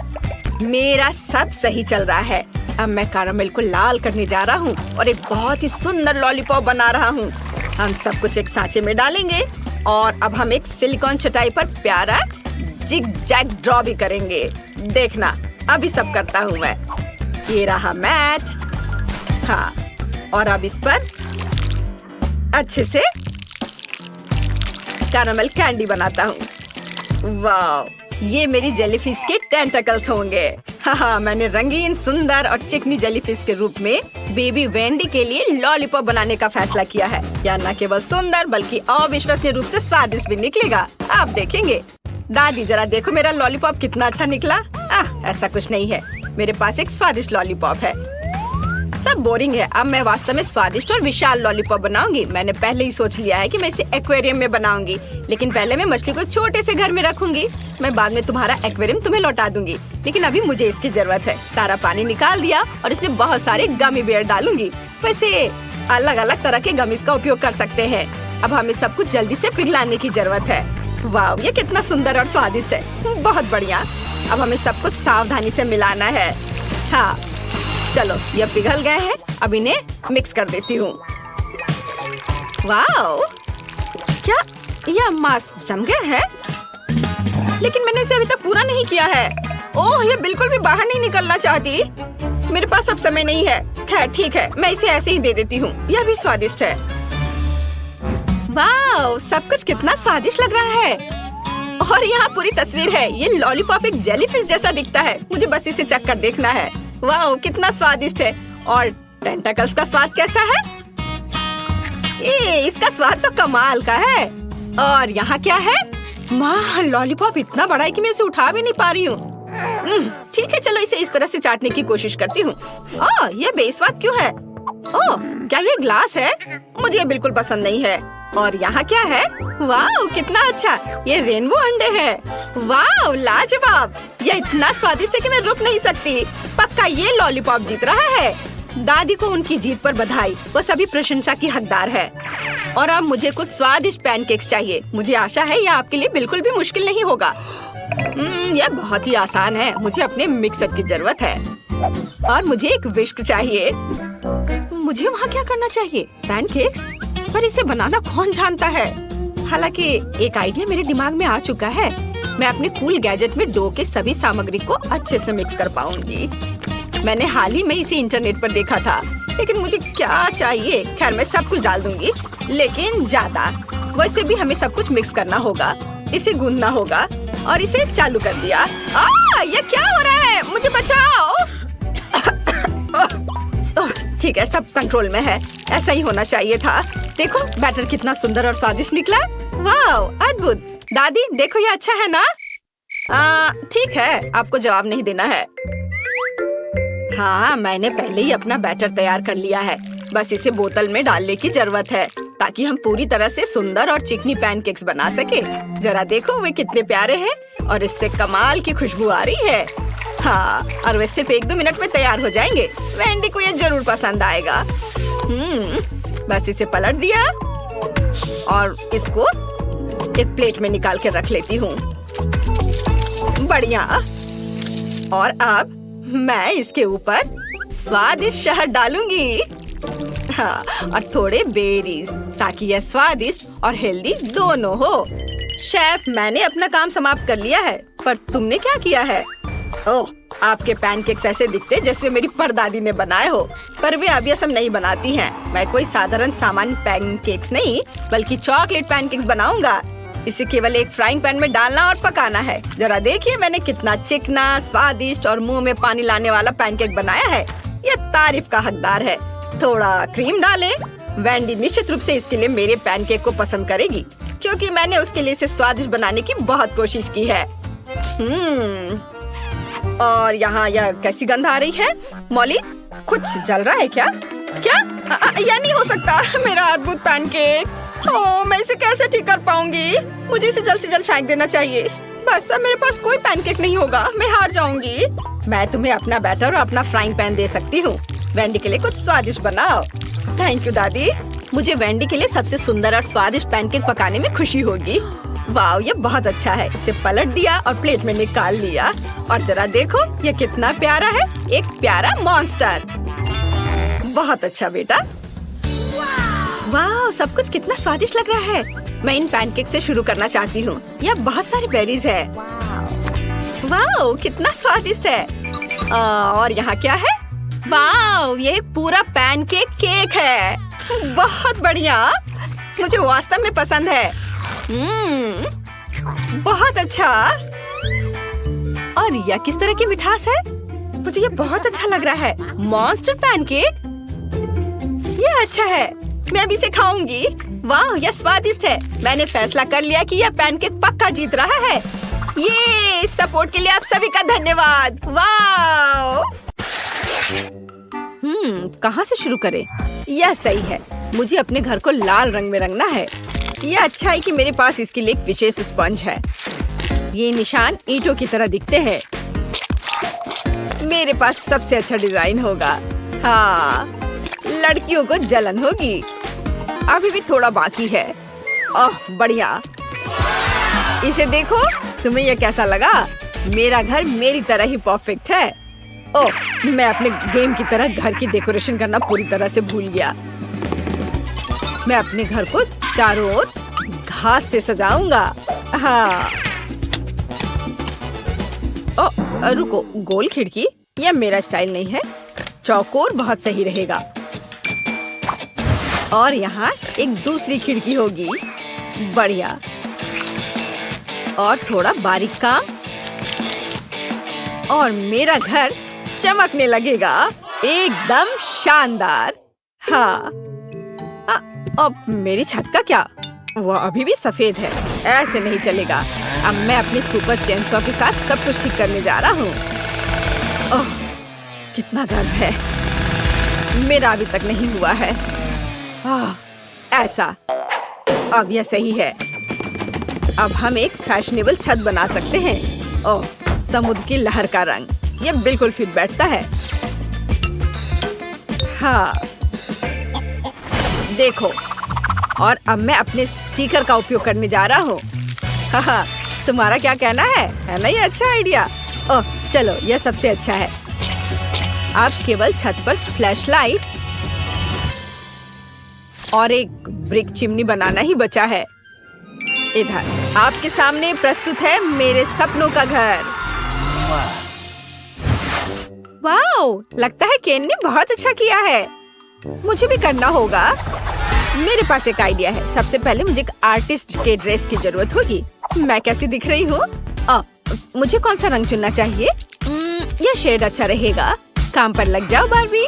मेरा सब सही चल रहा है। अब मैं कैरामेल को लाल करने जा रहा हूँ और एक बहुत ही सुंदर लॉलीपॉप बना रहा हूँ। हम सब कुछ एक सांचे में डालेंगे और अब हम एक सिलिकॉन चटाई पर प्यारा जिग जैग ड्रॉ भी करेंगे। देखना, अभी सब करता हूँ मैं। ये रहा मैच। हाँ, और अब इस पर अच्छे से कैरामेल कैंडी बनाता हूँ। वाह, ये मेरी जेलीफिश के टेंटकल्स होंगे। हाँ, मैंने रंगीन, सुंदर और चिकनी जेलीफिश के रूप में बेबी वेंडी के लिए लॉलीपॉप बनाने का फैसला किया है। यह न केवल सुंदर बल्कि अविश्वसनीय रूप से स्वादिष्ट भी निकलेगा। आप देखेंगे। दादी, जरा देखो मेरा लॉलीपॉप कितना अच्छा निकला। ऐसा कुछ नहीं है, मेरे पास एक स्वादिष्ट लॉलीपॉप है। सब बोरिंग है। अब मैं वास्तव में स्वादिष्ट और विशाल लॉलीपॉप बनाऊंगी। मैंने पहले ही सोच लिया है कि मैं इसे एक्वेरियम में बनाऊंगी, लेकिन पहले मैं मछली को छोटे से घर में रखूंगी। मैं बाद में तुम्हारा एक्वेरियम तुम्हें लौटा दूंगी, लेकिन अभी मुझे इसकी जरूरत है। सारा पानी निकाल दिया और इसमें बहुत सारे गमी बेयर डालूंगी। वैसे अलग अलग तरह के गमीज का उपयोग कर सकते हैं। अब हमें सब कुछ जल्दी से पिघलाने की जरूरत है। वाह, ये कितना सुंदर और स्वादिष्ट है। बहुत बढ़िया। अब हमें सब कुछ सावधानी से मिलाना है। हाँ, चलो, ये पिघल गए हैं। अब इन्हें मिक्स कर देती हूँ। वाह, क्या यह मांस जम गया है? लेकिन मैंने इसे अभी तक पूरा नहीं किया है। ओह, ये बिल्कुल भी बाहर नहीं निकलना चाहती। मेरे पास अब समय नहीं है। खैर ठीक है, मैं इसे ऐसे ही दे देती हूँ। यह भी स्वादिष्ट है। वाह, सब कुछ कितना स्वादिष्ट लग रहा है। और यहाँ पूरी तस्वीर है। ये लॉलीपॉप एक जेलीफिश जैसा दिखता है। मुझे बस इसे चखकर देखना है। वाह, कितना स्वादिष्ट है। और टेंटकल्स का स्वाद कैसा है? इसका स्वाद तो कमाल का है। और यहाँ क्या है? माँ, लॉलीपॉप इतना बड़ा है कि मैं इसे उठा भी नहीं पा रही हूँ। ठीक है, चलो इसे इस तरह से चाटने की कोशिश करती हूँ। ये बेस्वाद क्यों है? ओह, क्या ये ग्लास है? मुझे ये बिल्कुल पसंद नहीं है। और यहाँ क्या है? वाह कितना अच्छा, ये रेनबो अंडे हैं। वाह लाजवाब, ये इतना स्वादिष्ट है कि मैं रुक नहीं सकती। पक्का ये लॉलीपॉप जीत रहा है। दादी को उनकी जीत पर बधाई, वो सभी प्रशंसा की हकदार है। और अब मुझे कुछ स्वादिष्ट पैनकेक्स चाहिए। मुझे आशा है यह आपके लिए बिल्कुल भी मुश्किल नहीं होगा। यह बहुत ही आसान है। मुझे अपने मिक्सर की जरूरत है और मुझे एक विस्क चाहिए। मुझे वहाँ क्या करना चाहिए? पैनकेक्स? पर इसे बनाना कौन जानता है? हालांकि एक आइडिया मेरे दिमाग में आ चुका है। मैं अपने कूल गैजेट में डो के सभी सामग्री को अच्छे से मिक्स कर पाऊंगी। मैंने हाल ही में इसे इंटरनेट पर देखा था, लेकिन मुझे क्या चाहिए? खैर मैं सब कुछ डाल दूंगी, लेकिन ज्यादा। वैसे भी हमें सब कुछ मिक्स करना होगा। इसे गूंदना होगा और इसे चालू कर दिया। ये क्या हो रहा है? मुझे बचाओ। ठीक है, सब कंट्रोल में है। ऐसा ही होना चाहिए था। देखो बैटर कितना सुंदर और स्वादिष्ट निकला। वाह अद्भुत। दादी देखो ये अच्छा है ना? ठीक है, आपको जवाब नहीं देना है। हाँ मैंने पहले ही अपना बैटर तैयार कर लिया है। बस इसे बोतल में डालने की जरूरत है ताकि हम पूरी तरह से सुंदर और चिकनी पैनकेक्स बना सके। जरा देखो वे कितने प्यारे हैं और इससे कमाल की खुशबू आ रही है। हाँ, और वे सिर्फ 1-2 मिनट में तैयार हो जाएंगे। वेंडी को ये जरूर पसंद आएगा। बस इसे पलट दिया और इसको एक प्लेट में निकाल के रख लेती हूँ। बढ़िया। और अब मैं इसके ऊपर स्वादिष्ट शहद डालूंगी। हाँ, और थोड़े बेरीज ताकि यह स्वादिष्ट और हेल्दी दोनों हो। शेफ मैंने अपना काम समाप्त कर लिया है, पर तुमने क्या किया है? ओह, आपके पैनकेक्स ऐसे दिखते जैसे मेरी परदादी ने बनाए हो, पर वे अब यह सब नहीं बनाती हैं। मैं कोई साधारण सामान्य पैनकेक्स नहीं, बल्कि चॉकलेट पैनकेक्स बनाऊंगा। इसे केवल एक फ्राइंग पैन में डालना और पकाना है। जरा देखिए मैंने कितना चिकना, स्वादिष्ट और मुंह में पानी लाने वाला पैनकेक बनाया है। यह तारीफ का हकदार है। थोड़ा क्रीम डालें। वेंडी निश्चित रूप से इसके लिए मेरे पैनकेक को पसंद करेगी, क्योंकि मैंने उसके लिए इसे स्वादिष्ट बनाने की बहुत कोशिश की है। और यहाँ यह कैसी गंध आ रही है? मॉली, कुछ जल रहा है क्या? क्या? यह नहीं हो सकता। मेरा अद्भुत पैनकेक। ओह, मैं इसे कैसे ठीक कर पाऊंगी? मुझे इसे जल्द से जल्द फेंक देना चाहिए। बस अब मेरे पास कोई पैनकेक नहीं होगा। मैं हार जाऊंगी। मैं तुम्हें अपना बैटर और अपना फ्राइंग पैन दे सकती हूँ। वेंडी के लिए कुछ स्वादिष्ट बनाओ। थैंक यू दादी। मुझे वेंडी के लिए सबसे सुंदर और स्वादिष्ट पैनकेक पकाने में खुशी होगी। वाह, ये बहुत अच्छा है। इसे पलट दिया और प्लेट में निकाल लिया। और जरा देखो ये कितना प्यारा है, एक प्यारा मॉन्स्टर। बहुत अच्छा बेटा। वाह, सब कुछ कितना स्वादिष्ट लग रहा है। मैं इन पैनकेक से शुरू करना चाहती हूँ। यह बहुत सारे बेरीज है। वाह, कितना स्वादिष्ट है। और यहाँ क्या है? वाह, ये एक पूरा पैनकेक केक है। बहुत बढ़िया, मुझे वास्तव में पसंद है। बहुत अच्छा। और यह किस तरह की मिठास है? मुझे ये बहुत अच्छा लग रहा है। मॉन्स्टर पैनकेक, यह अच्छा है। मैं भी इसे खाऊंगी। वाह, यह स्वादिष्ट है। मैंने फैसला कर लिया कि यह पैनकेक पक्का जीत रहा है। ये सपोर्ट के लिए आप सभी का धन्यवाद। वाह। कहाँ से शुरू करें? यह सही है। मुझे अपने घर को लाल रंग में रंगना है। यह अच्छा है कि मेरे पास इसके लिए एक विशेष स्पंज है। ये निशान ईंटों की तरह दिखते हैं। मेरे पास सबसे अच्छा डिजाइन होगा। हाँ, लड़कियों को जलन होगी। अभी भी थोड़ा बाकी है। ओह बढ़िया। इसे देखो, तुम्हें यह कैसा लगा? मेरा घर मेरी तरह ही परफेक्ट है। ओह, मैं अपने गेम की तरह घर की डेकोरेशन करना पूरी तरह से भूल गया। मैं अपने घर को चारों ओर घास से सजाऊंगा। हाँ। ओह, रुको, गोल खिड़की? यह मेरा स्टाइल नहीं है। चौकोर बहुत सही रहेगा। और यहाँ एक दूसरी खिड़की होगी। बढ़िया। और थोड़ा बारीक काम और मेरा घर चमकने लगेगा। एकदम शानदार। हाँ। अब मेरी छत का क्या? वो अभी भी सफेद है। ऐसे नहीं चलेगा। अब मैं अपनी सुपर चेनसॉ के साथ सब कुछ ठीक करने जा रहा हूँ। ओह, कितना दर्द है। मेरा अभी तक नहीं हुआ है। ऐसा। अब यह सही है। अब हम एक फैशनेबल छत बना सकते हैं। ओह, समुद्र की लहर का रंग, यह बिल्कुल फिट बैठता है। हाँ, देखो, और अब मैं अपने स्टिकर का उपयोग करने जा रहा हूँ। हाँ, तुम्हारा क्या कहना है ना ये अच्छा आइडिया? ओह, चलो, यह सबसे अच्छा है। अब केवल छत पर फ्लैशलाइट और एक ब्रिक चिमनी बनाना ही बचा है। इधर आपके सामने प्रस्तुत है मेरे सपनों का घर। वाओ, लगता है केन ने बहुत अच्छा किया है। मुझे भी करना होगा। मेरे पास एक आइडिया है। सबसे पहले मुझे एक आर्टिस्ट के ड्रेस की जरूरत होगी। मैं कैसी दिख रही हूँ? मुझे कौन सा रंग चुनना चाहिए? यह शेड अच्छा रहेगा। काम पर लग जाओ बारबी।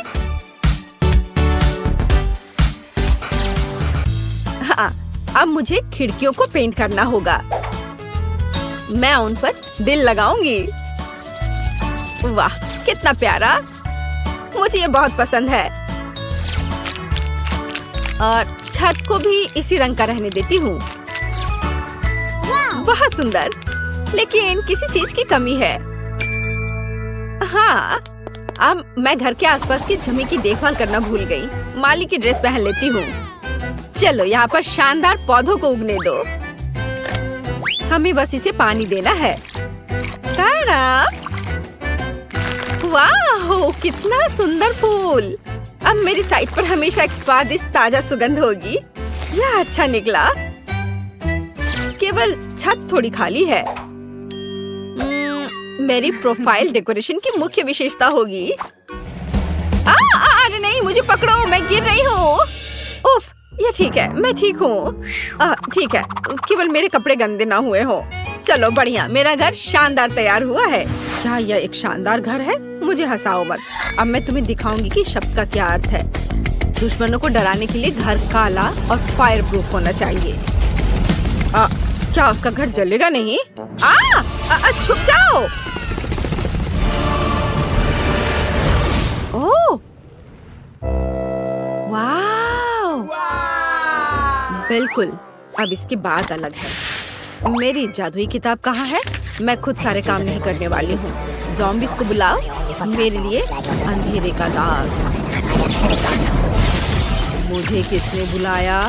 हाँ, अब मुझे खिड़कियों को पेंट करना होगा। मैं उन पर दिल लगाऊंगी। वाह, कितना प्यारा! मुझे ये बहुत पसंद है। और छत को भी इसी रंग का रहने देती हूँ। बहुत सुंदर, लेकिन किसी चीज की कमी है। हाँ, अब मैं घर के आसपास की जमीन की देखभाल करना भूल गई। माली की ड्रेस पहन लेती हूँ। चलो, यहाँ पर शानदार पौधों को उगने दो। हमें बस इसे पानी देना है। तारा! वाह, कितना सुंदर फूल! अब मेरी साइड पर हमेशा एक स्वादिष्ट ताजा सुगंध होगी। यह अच्छा निकला। केवल छत थोड़ी खाली है। मेरी प्रोफाइल डेकोरेशन की मुख्य विशेषता होगी। अरे नहीं, मुझे पकड़ो, मैं गिर रही हूँ। उफ, ये ठीक है, मैं ठीक हूँ। ठीक है, केवल मेरे कपड़े गंदे ना हुए हो। चलो, बढ़िया, मेरा घर शानदार तैयार हुआ है। क्या यह एक शानदार घर है? मुझे हंसाओ मत। अब मैं तुम्हें दिखाऊंगी कि शब्द का क्या अर्थ है। दुश्मनों को डराने के लिए घर काला और फायर प्रूफ होना चाहिए। क्या उसका घर जलेगा नहीं? छुप जाओ। ओह, वाह, बिल्कुल। अब इसकी बात अलग है। मेरी जादुई किताब कहाँ है? मैं खुद सारे काम नहीं करने वाली हूँ। ज़ॉम्बीज़ को बुलाओ, मेरे लिए अंधेरे का दास। मुझे किसने बुलाया?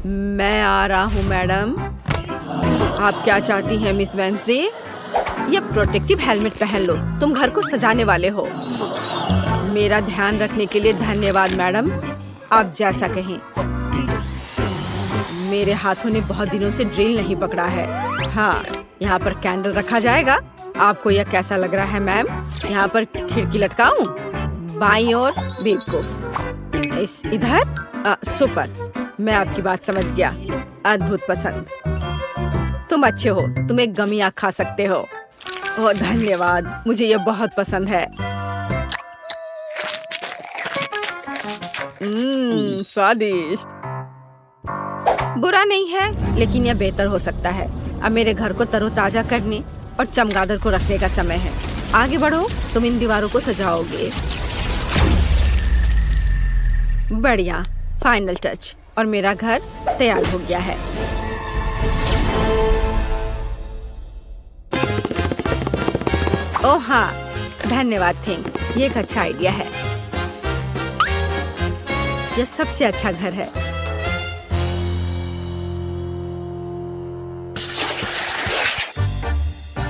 मैं आ रहा हूँ मैडम। आप क्या चाहती हैं मिस वेंसडे? ये प्रोटेक्टिव हेलमेट पहन लो, तुम घर को सजाने वाले हो। मेरा ध्यान रखने के लिए धन्यवाद मैडम। आप जैसा कहें। मेरे हाथों ने बहुत दिनों से ड्रिल नहीं पकड़ा है। हाँ, यहाँ पर कैंडल रखा जाएगा। आपको यह कैसा लग रहा है मैम? यहाँ पर खिड़की लटकाऊं? बाईं ओर बेवकूफ। इस इधर सुपर। मैं आपकी बात समझ गया। अद्भुत पसंद। तुम अच्छे हो, तुम एक गमी आँख खा सकते हो। ओह धन्यवाद, मुझे यह बहुत पसंद है। स्वादिष्ट। बुरा नहीं है, लेकिन यह बेहतर हो सकता है। अब मेरे घर को तरोताजा करने और चमगादड़ को रखने का समय है। आगे बढ़ो, तुम इन दीवारों को सजाओगे। बढ़िया, फाइनल टच, और मेरा घर तैयार हो गया है। ओह हाँ, धन्यवाद थिंक, ये एक अच्छा आइडिया है। यह सबसे अच्छा घर है।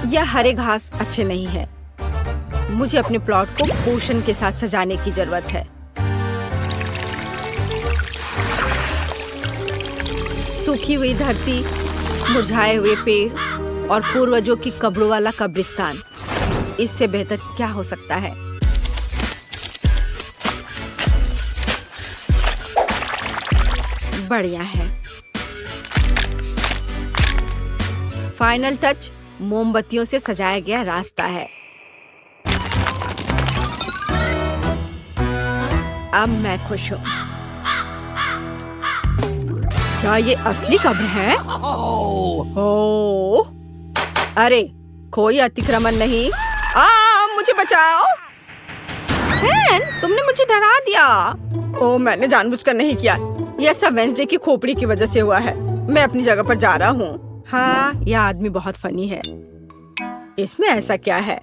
यह हरे घास अच्छे नहीं है। मुझे अपने प्लॉट को पोषण के साथ सजाने की जरूरत है। सूखी हुई धरती, मुरझाए हुए पेड़ और पूर्वजों की कब्रों वाला कब्रिस्तान, इससे बेहतर क्या हो सकता है? बढ़िया है। फाइनल टच, मोमबत्तियों से सजाया गया रास्ता है। अब मैं खुश हूँ। क्या ये असली कब्र है? ओह, अरे कोई अतिक्रमण नहीं। मुझे बचाओ। तुमने मुझे डरा दिया। ओह, मैंने जानबूझकर नहीं किया। यह सब वेंसडे की खोपड़ी की वजह से हुआ है। मैं अपनी जगह पर जा रहा हूँ। हाँ, यह आदमी बहुत फनी है। इसमें ऐसा क्या है?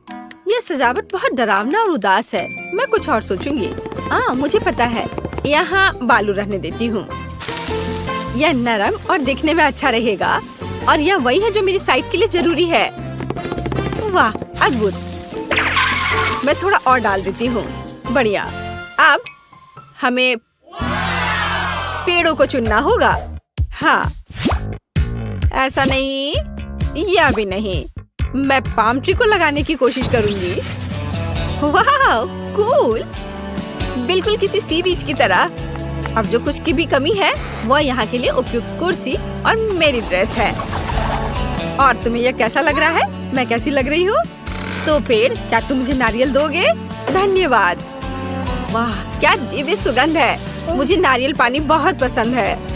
यह सजावट बहुत डरावना और उदास है। मैं कुछ और सोचूंगी। मुझे पता है। यहाँ बालू रहने देती हूँ। यह नरम और दिखने में अच्छा रहेगा और यह वही है जो मेरी साइट के लिए जरूरी है। वाह, अद्भुत। मैं थोड़ा और डाल देती हूँ। बढ़िया। अब हमें पेड़ों को चुनना होगा। हाँ, ऐसा नहीं, यह भी नहीं। मैं पाम ट्री को लगाने की कोशिश करूंगी। वाह, कूल। बिल्कुल किसी सी बीच की तरह। अब जो कुछ की भी कमी है वह यहाँ के लिए उपयुक्त कुर्सी और मेरी ड्रेस है। और तुम्हें यह कैसा लग रहा है? मैं कैसी लग रही हूँ? तो पेड़, क्या तुम मुझे नारियल दोगे? धन्यवाद। वाह, क्या दिव्य सुगंध है। मुझे नारियल पानी बहुत पसंद है।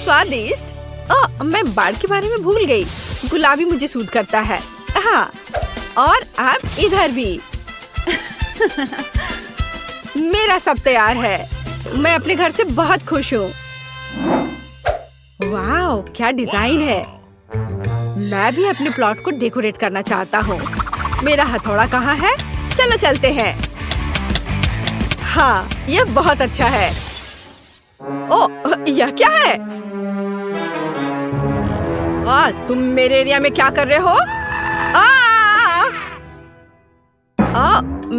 स्वादिष्ट। मैं बाढ़ के बारे में भूल गई। गुलाबी मुझे सूट करता है। हाँ, और अब इधर भी। मेरा सब तैयार है। मैं अपने घर से बहुत खुश हूँ। वाह, क्या डिजाइन है। मैं भी अपने प्लॉट को डेकोरेट करना चाहता हूँ। मेरा हथौड़ा कहाँ है? चलो चलते हैं। हाँ, यह बहुत अच्छा है। ओह, यह क्या है? तुम मेरे एरिया में क्या कर रहे हो?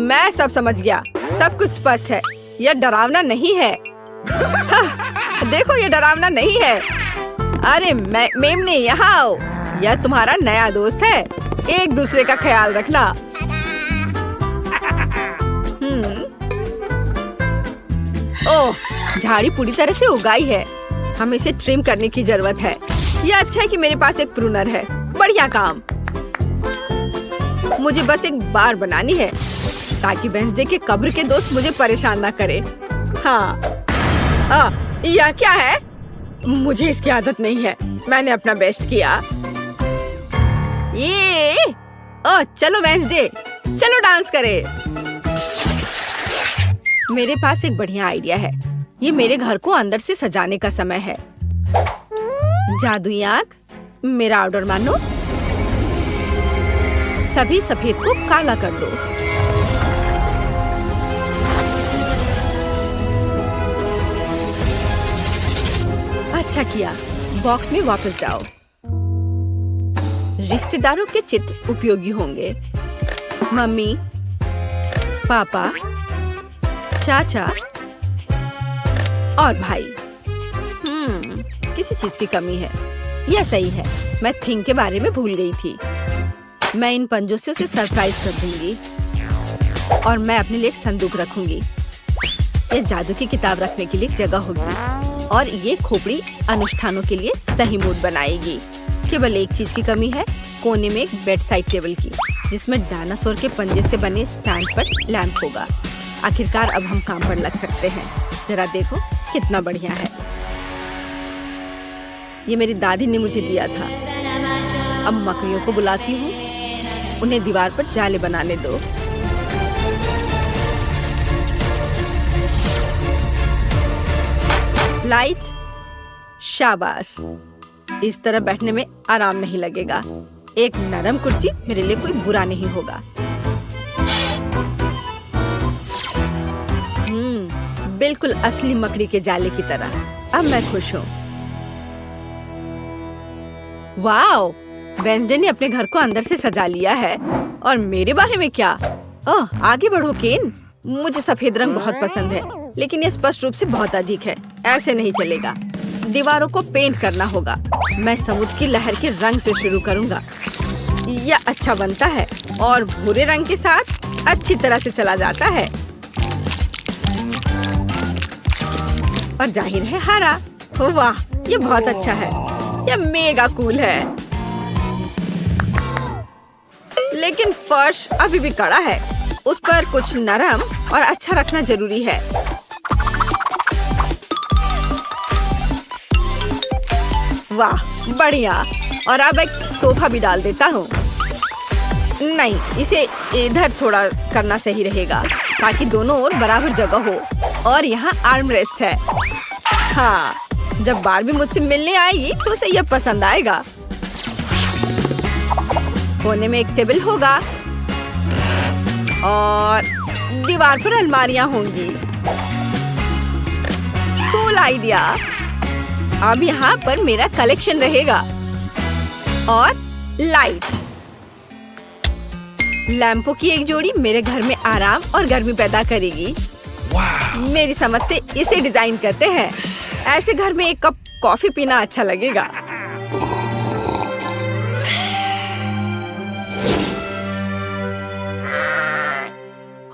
मैं सब समझ गया। सब कुछ स्पष्ट है। यह डरावना नहीं है। देखो, यह डरावना नहीं है। अरे मेमने, यहाँ आओ। यह तुम्हारा नया दोस्त है। एक दूसरे का ख्याल रखना। ओह, झाड़ी पूरी तरह से उगाई है। हमें इसे ट्रिम करने की जरूरत है। यह अच्छा है कि मेरे पास एक प्रूनर है। बढ़िया काम। मुझे बस एक बार बनानी है ताकि वेंसडे के कब्र के दोस्त मुझे परेशान ना करे। हाँ, यह क्या है? मुझे इसकी आदत नहीं है। मैंने अपना बेस्ट किया। ये चलो वेंसडे, चलो डांस करें। मेरे पास एक बढ़िया आइडिया है। ये मेरे घर को अंदर से सजाने का समय है। जादुई आंख, मेरा ऑर्डर मानो। सभी सफेद को काला कर दो। अच्छा किया। बॉक्स में वापस जाओ। रिश्तेदारों के चित्र उपयोगी होंगे। मम्मी, पापा, चाचा और भाई। किसी चीज की कमी है। यह सही है। मैं थिंग के बारे में भूल गई थी। मैं इन पंजों से उसे सरप्राइज कर दूंगी और मैं अपने लिए एक संदूक रखूंगी। यह जादू की किताब रखने के लिए जगह होगी और ये खोपड़ी अनुष्ठानों के लिए सही मूड बनाएगी। केवल एक चीज की कमी है, कोने में एक बेड साइड टेबल की, जिसमें डायनासोर के पंजे से बने स्टैंड पर लैंप होगा। आखिरकार अब हम काम पर लग सकते हैं। जरा देखो कितना बढ़िया है। ये मेरी दादी ने मुझे दिया था। अब मकड़ियों को बुलाती हूँ। उन्हें दीवार पर जाले बनाने दो। लाइट, शाबाश। इस तरह बैठने में आराम नहीं लगेगा। एक नरम कुर्सी मेरे लिए कोई बुरा नहीं होगा। बिल्कुल असली मकड़ी के जाले की तरह। अब मैं खुश हूँ। वाओ, वेंसडे ने अपने घर को अंदर से सजा लिया है। और मेरे बारे में क्या? आगे बढ़ो केन। मुझे सफेद रंग बहुत पसंद है, लेकिन ये स्पष्ट रूप से बहुत अधिक है। ऐसे नहीं चलेगा। दीवारों को पेंट करना होगा। मैं समुद्र की लहर के रंग से शुरू करूंगा। यह अच्छा बनता है और भूरे रंग के साथ अच्छी तरह से चला जाता है। और जाहिर है हरा। वाह, ये बहुत अच्छा है। यह मेगा कूल है। लेकिन फर्श अभी भी कड़ा है। उस पर कुछ नरम और अच्छा रखना जरूरी है। वाह, बढ़िया। और अब एक सोफा भी डाल देता हूँ। नहीं, इसे इधर थोड़ा करना सही रहेगा ताकि दोनों ओर बराबर जगह हो। और यहाँ आर्म रेस्ट है। हाँ, जब बारबी मुझसे मिलने आएगी तो उसे यह पसंद आएगा। कोने में एक टेबल होगा और दीवार पर अलमारियां होंगी। Cool idea. अब यहाँ पर मेरा कलेक्शन रहेगा और लाइट। लैंपों की एक जोड़ी मेरे घर में आराम और गर्मी पैदा करेगी। मेरी समझ से इसे डिजाइन करते हैं। ऐसे घर में एक कप कॉफी पीना अच्छा लगेगा।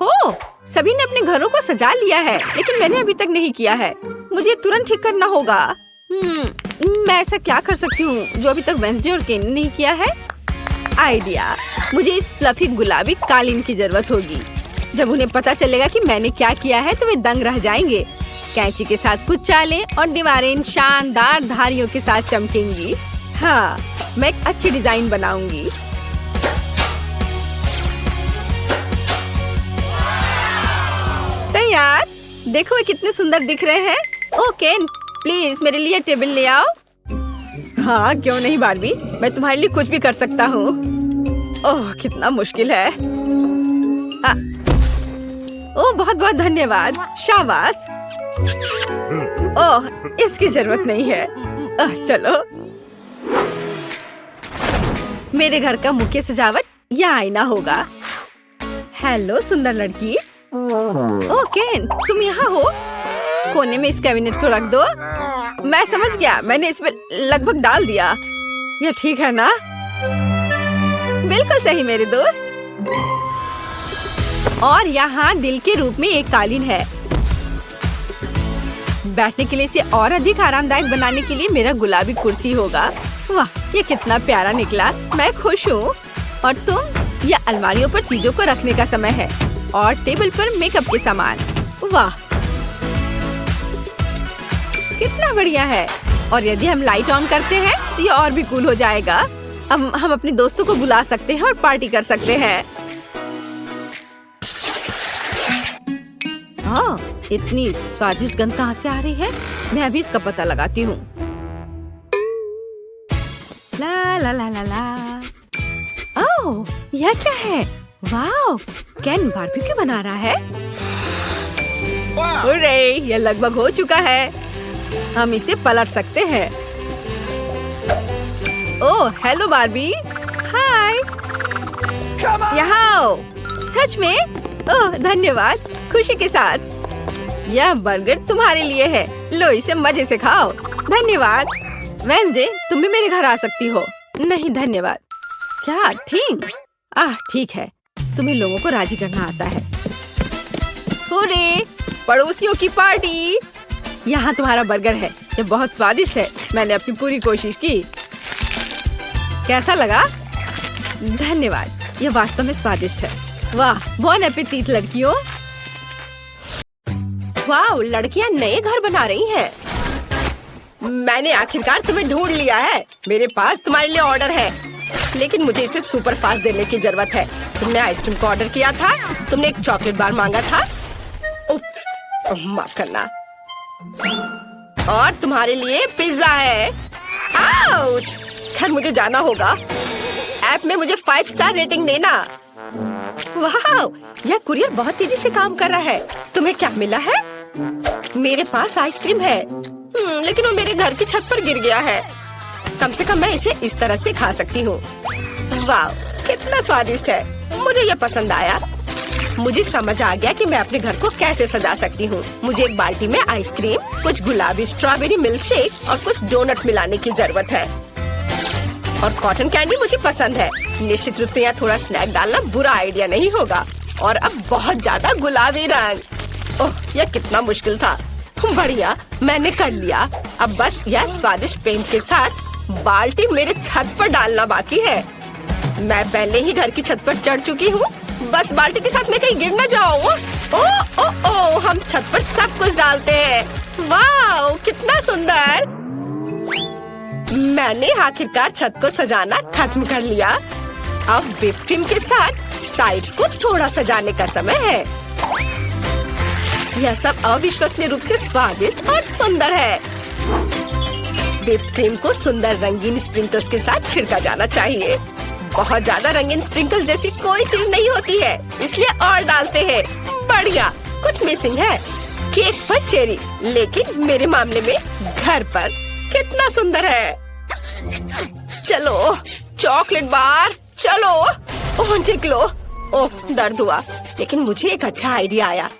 हो, सभी ने अपने घरों को सजा लिया है, लेकिन मैंने अभी तक नहीं किया है। मुझे तुरंत ठीक करना होगा। मैं ऐसा क्या कर सकती हूँ जो अभी तक वेंसडे और केन ने नहीं किया है? आइडिया। मुझे इस फ्लफी गुलाबी कालीन की जरूरत होगी। जब उन्हें पता चलेगा कि मैंने क्या किया है तो वे दंग रह जाएंगे। कैंची के साथ कुछ चालें और दीवारें इन शानदार धारियों के साथ चमकेंगी। हाँ, मैं एक अच्छी डिजाइन बनाऊंगी। तैयार। देखो वे कितने सुंदर दिख रहे हैं। ओ केन, प्लीज मेरे लिए टेबल ले आओ। हाँ, क्यों नहीं बारबी, मैं तुम्हारे लिए कुछ भी कर सकता हूँ। ओह, कितना मुश्किल है। ओह, बहुत बहुत धन्यवाद। शाबाश। ओह, इसकी जरूरत नहीं है। चलो। मेरे घर का मुख्य सजावट यह आईना होगा। हेलो सुंदर लड़की। ओह केन, तुम यहाँ हो? कोने में इस कैबिनेट को रख दो। मैं समझ गया, मैंने इसमें लगभग डाल दिया। यह ठीक है ना? बिल्कुल सही मेरे दोस्त। और यहाँ दिल के रूप में एक कालीन है। बैठने के लिए इसे और अधिक आरामदायक बनाने के लिए मेरा गुलाबी कुर्सी होगा। वाह, ये कितना प्यारा निकला। मैं खुश हूँ। और तुम? यह अलमारियों पर चीजों को रखने का समय है और टेबल पर मेकअप के सामान। वाह, कितना बढ़िया है। और यदि हम लाइट ऑन करते हैं तो ये और भी कूल हो जाएगा। अब हम अपने दोस्तों को बुला सकते हैं और पार्टी कर सकते हैं। हाँ, इतनी स्वादिष्ट गंध कहाँ से आ रही है? मैं अभी इसका पता लगाती हूँ। ला ला ला ला ला। ओह, यह क्या है? वाह, केन बारबेक्यू बना रहा है। हुर्रे, यह लगभग हो चुका है। हम इसे पलट सकते हैं। ओह, हेलो बारबी। हाय। यहाँ आओ। सच में? ओह, धन्यवाद। खुशी के साथ। यह बर्गर तुम्हारे लिए है। लो, इसे मजे से खाओ। धन्यवाद। वेंसडे, तुम भी मेरे घर आ सकती हो। नहीं धन्यवाद। क्या? ठीक है। तुम्हें लोगों को राजी करना आता है। हुर्रे, पड़ोसियों की पार्टी। यहाँ तुम्हारा बर्गर है। ये बहुत स्वादिष्ट है। मैंने अपनी पूरी कोशिश की। कैसा लगा? धन्यवाद। यह वास्तव में स्वादिष्ट है। वाह, बॉन एपेटीट लड़कियों। वाह, लड़कियाँ नए घर बना रही हैं। मैंने आखिरकार तुम्हें ढूंढ लिया है। मेरे पास तुम्हारे लिए ऑर्डर है, लेकिन मुझे इसे सुपर फास्ट देने की जरूरत है। तुमने आइसक्रीम को ऑर्डर किया था। तुमने एक चॉकलेट बार मांगा था। उप्स, माफ करना। और तुम्हारे लिए पिज्जा है। आउच! खैर, मुझे जाना होगा। ऐप में मुझे 5 स्टार रेटिंग देना। वाह, यह कुरियर बहुत तेजी से काम कर रहा है। तुम्हें क्या मिला है? मेरे पास आइसक्रीम है, लेकिन वो मेरे घर की छत पर गिर गया है। कम से कम मैं इसे इस तरह से खा सकती हूँ। वाह, कितना स्वादिष्ट है। मुझे यह पसंद आया। मुझे समझ आ गया कि मैं अपने घर को कैसे सजा सकती हूँ। मुझे एक बाल्टी में आइसक्रीम, कुछ गुलाबी स्ट्रॉबेरी मिल्क शेक और कुछ डोनट्स मिलाने की जरूरत है। और कॉटन कैंडी मुझे पसंद है। निश्चित रूप से यहाँ थोड़ा स्नैक डालना बुरा आइडिया नहीं होगा। और अब बहुत ज्यादा गुलाबी रंग। ओह, यह कितना मुश्किल था। बढ़िया, मैंने कर लिया। अब बस यह स्वादिष्ट पेंट के साथ बाल्टी मेरे छत पर डालना बाकी है। मैं पहले ही घर की छत पर चढ़ चुकी हूँ। बस बाल्टी के साथ मैं कहीं गिर न जाऊँ। ओ, हम छत पर सब कुछ डालते हैं। वाह, कितना सुंदर। मैंने आखिरकार छत को सजाना खत्म कर लिया। अब व्हिप क्रीम के साथ साइड्स को थोड़ा सजाने का समय है। यह सब अविश्वसनीय रूप से स्वादिष्ट और सुंदर है। व्हिप क्रीम को सुंदर रंगीन स्प्रिंकल्स के साथ छिड़का जाना चाहिए। बहुत ज्यादा रंगीन स्प्रिंकल जैसी कोई चीज नहीं होती है, इसलिए और डालते हैं। बढ़िया। कुछ मिसिंग है। केक पर चेरी, लेकिन मेरे मामले में घर पर। कितना सुंदर है। चलो चॉकलेट बार, चलो। ओह निकलो। ओह दर्द हुआ, लेकिन मुझे एक अच्छा आइडिया आया।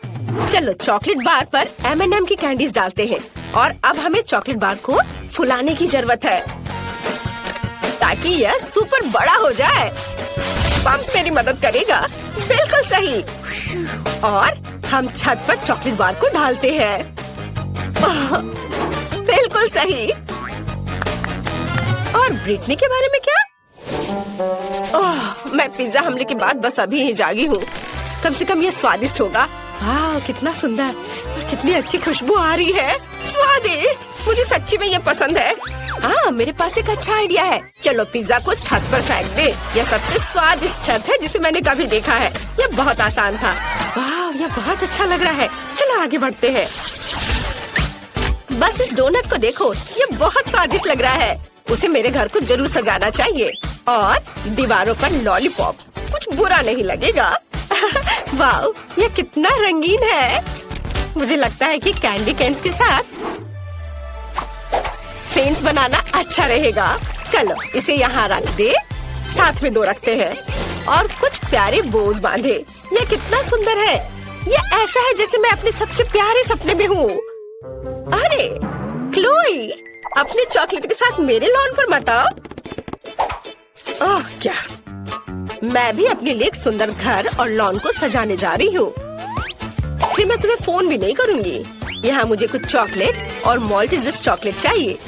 चलो चॉकलेट बार पर M&M की कैंडीज डालते हैं और अब हमें चॉकलेट बार को फुलाने की जरूरत है ताकि यह सुपर बड़ा हो जाए। पंप मेरी मदद करेगा। बिल्कुल सही। और हम छत पर चॉकलेट बार को डालते हैं। बिल्कुल सही। और ब्रिटनी के बारे में क्या? ओह, मैं पिज्जा हमले के बाद बस अभी ही जागी हूँ। कम से कम ये स्वादिष्ट होगा। वाह कितना सुंदर, कितनी अच्छी खुशबू आ रही है। स्वादिष्ट, मुझे सच्ची में ये पसंद है। हाँ, मेरे पास एक अच्छा आइडिया है। चलो पिज्जा को छत पर फेंक दे। यह सबसे स्वादिष्ट छत है जिसे मैंने कभी देखा है। यह बहुत आसान था। वाह, यह बहुत अच्छा लग रहा है। चलो आगे बढ़ते हैं। बस इस डोनट को देखो, ये बहुत स्वादिष्ट लग रहा है। उसे मेरे घर को जरूर सजाना चाहिए। और दीवारों पर लॉलीपॉप, कुछ बुरा नहीं लगेगा। वाह, ये कितना रंगीन है। मुझे लगता है कि कैंडी कैन्स के साथ फेन्स बनाना अच्छा रहेगा। चलो इसे यहाँ रख दे। साथ में 2 रखते हैं और कुछ प्यारे बोज बांधे। ये कितना सुंदर है। ये ऐसा है जैसे मैं अपने सबसे प्यारे सपने में हूँ। अरे क्लोई, अपने चॉकलेट के साथ मेरे लॉन पर मत आओ। ओह क्या, मैं भी अपने लिए एक सुंदर घर और लॉन को सजाने जा रही हूँ। फिर मैं तुम्हें फोन भी नहीं करूँगी। यहाँ मुझे कुछ चॉकलेट और मॉल्टेजर्स चॉकलेट चाहिए।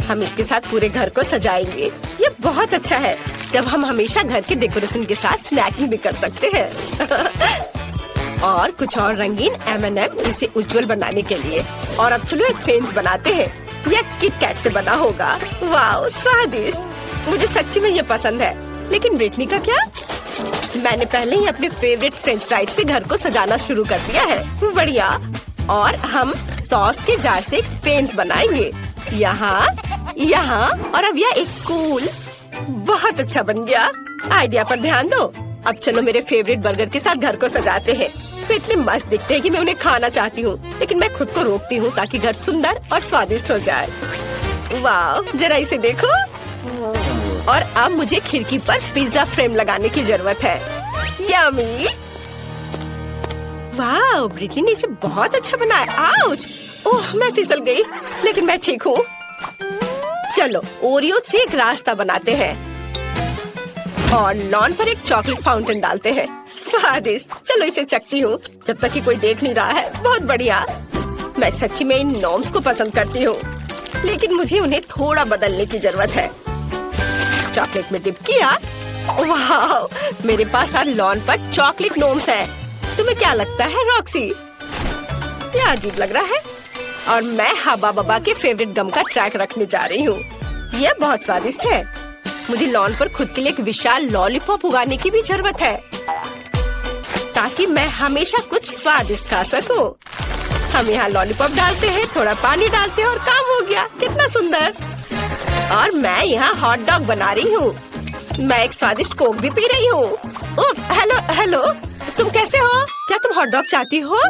हम इसके साथ पूरे घर को सजाएंगे। ये बहुत अच्छा है जब हम हमेशा घर के डेकोरेशन के साथ स्नैकिंग भी कर सकते हैं। और कुछ और रंगीन M&M इसे उज्जवल बनाने के लिए। और अब चलो एक फेन्स बनाते हैं। यह किट कैट से बना होगा। वाह स्वादिष्ट, मुझे सच्ची में ये पसंद है। लेकिन ब्रिटनी का क्या? मैंने पहले ही अपने फेवरेट फ्रेंच फ्राइज से घर को सजाना शुरू कर दिया है। बढ़िया। और हम सॉस के जार से एक फेन्स बनाएंगे। यहाँ, यहाँ और अब यह एक कूल। बहुत अच्छा बन गया। आइडिया पर ध्यान दो। अब चलो मेरे फेवरेट बर्गर के साथ घर को सजाते हैं। वे इतने मस्त दिखते हैं कि मैं उन्हें खाना चाहती हूँ, लेकिन मैं खुद को रोकती हूँ ताकि घर सुंदर और स्वादिष्ट हो जाए। वाह, जरा इसे देखो। और अब मुझे खिड़की पर पिज्जा फ्रेम लगाने की जरूरत है। यम्मी। वाह, ब्रिटनी ने इसे बहुत अच्छा बनाया। आउच! ओह, मैं फिसल गई, लेकिन मैं ठीक हूँ। चलो ओरियो से एक रास्ता बनाते हैं और लॉन पर एक चॉकलेट फाउंटेन डालते हैं। स्वादिष्ट। चलो इसे चखती हूँ जब तक कि कोई देख नहीं रहा है। बहुत बढ़िया। मैं सच्ची में इन नॉर्म्स को पसंद करती हूँ, लेकिन मुझे उन्हें थोड़ा बदलने की जरूरत है। चॉकलेट में डिप किया। वाह, मेरे पास अब लॉन पर चॉकलेट नॉर्म्स है। तुम्हें क्या लगता है रॉक्सी? यह अजीब लग रहा है। और मैं हब्बा बब्बा के फेवरेट गम का ट्रैक रखने जा रही हूँ। यह बहुत स्वादिष्ट है। मुझे लॉन पर खुद के लिए एक विशाल लॉलीपॉप उगाने की भी जरूरत है ताकि मैं हमेशा कुछ स्वादिष्ट खा सकूं। हम यहाँ लॉलीपॉप डालते हैं, थोड़ा पानी डालते हैं और काम हो गया। कितना सुंदर। और मैं यहाँ हॉट डॉग बना रही हूँ। मैं एक स्वादिष्ट कोक भी पी रही हूँ। हेलो हेलो, तुम कैसे हो? क्या तुम हॉट डॉग चाहती हो?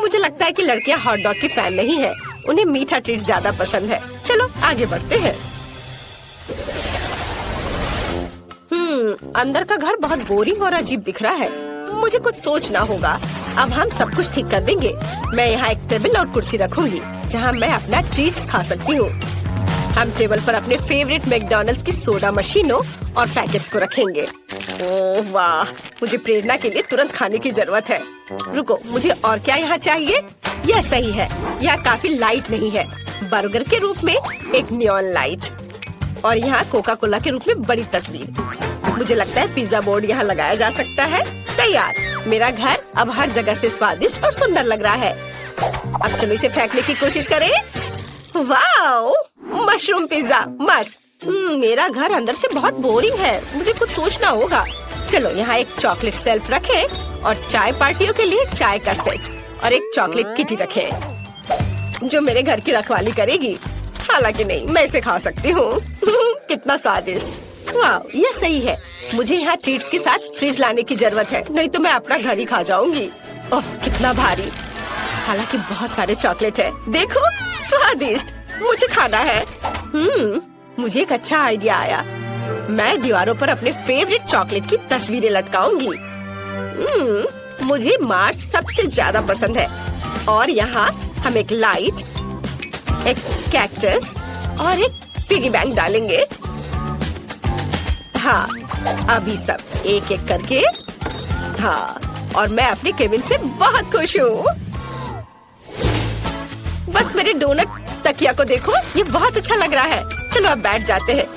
मुझे लगता है कि लड़कियाँ हॉट डॉग की फैन नहीं है। उन्हें मीठा ट्रीट ज्यादा पसंद है। चलो आगे बढ़ते हैं। अंदर का घर बहुत बोरिंग और अजीब दिख रहा है। मुझे कुछ सोचना होगा। अब हम सब कुछ ठीक कर देंगे। मैं यहाँ एक टेबल और कुर्सी रखूंगी जहाँ मैं अपना ट्रीट्स खा सकती हूँ। हम टेबल पर अपने फेवरेट मैकडॉनल्ड्स की सोडा मशीनों और पैकेट्स को रखेंगे। ओह वाह, मुझे प्रेरणा के लिए तुरंत खाने की जरूरत है। रुको, मुझे और क्या यहाँ चाहिए? यह सही है। यह काफी लाइट नहीं है। बर्गर के रूप में एक नियॉन लाइट और यहाँ कोका कोला के रूप में बड़ी तस्वीर। मुझे लगता है पिज्जा बोर्ड यहाँ लगाया जा सकता है। तैयार। मेरा घर अब हर जगह से स्वादिष्ट और सुंदर लग रहा है। अब चलो इसे फेंकने की कोशिश करें। वाओ, मशरूम पिज्जा मस्त। मेरा घर अंदर से बहुत बोरिंग है। मुझे कुछ सोचना होगा। चलो यहाँ एक चॉकलेट शेल्फ रखें और चाय पार्टियों के लिए चाय का सेट। और एक चॉकलेट किटी रखे जो मेरे घर की रखवाली करेगी। हालांकि नहीं, मैं इसे खा सकती हूँ। कितना स्वादिष्ट। वाह, ये सही है। मुझे यहाँ ट्रीट्स के साथ फ्रिज लाने की जरूरत है, नहीं तो मैं अपना घर ही खा जाऊंगी। ओह, कितना भारी। हालांकि बहुत सारे चॉकलेट है। देखो, स्वादिष्ट। मुझे खाना है। मुझे एक अच्छा आइडिया आया। मैं दीवारों पर अपने फेवरेट चॉकलेट की तस्वीरें लटकाऊंगी। मुझे मार्स सबसे ज्यादा पसंद है। और यहाँ हम एक लाइट, एक कैक्टस और एक पिगी बैंक डालेंगे। हाँ, अभी सब एक एक करके। हाँ, और मैं अपने केबिन से बहुत खुश हूँ। बस मेरे डोनट तकिया को देखो, ये बहुत अच्छा लग रहा है। चलो अब बैठ जाते हैं।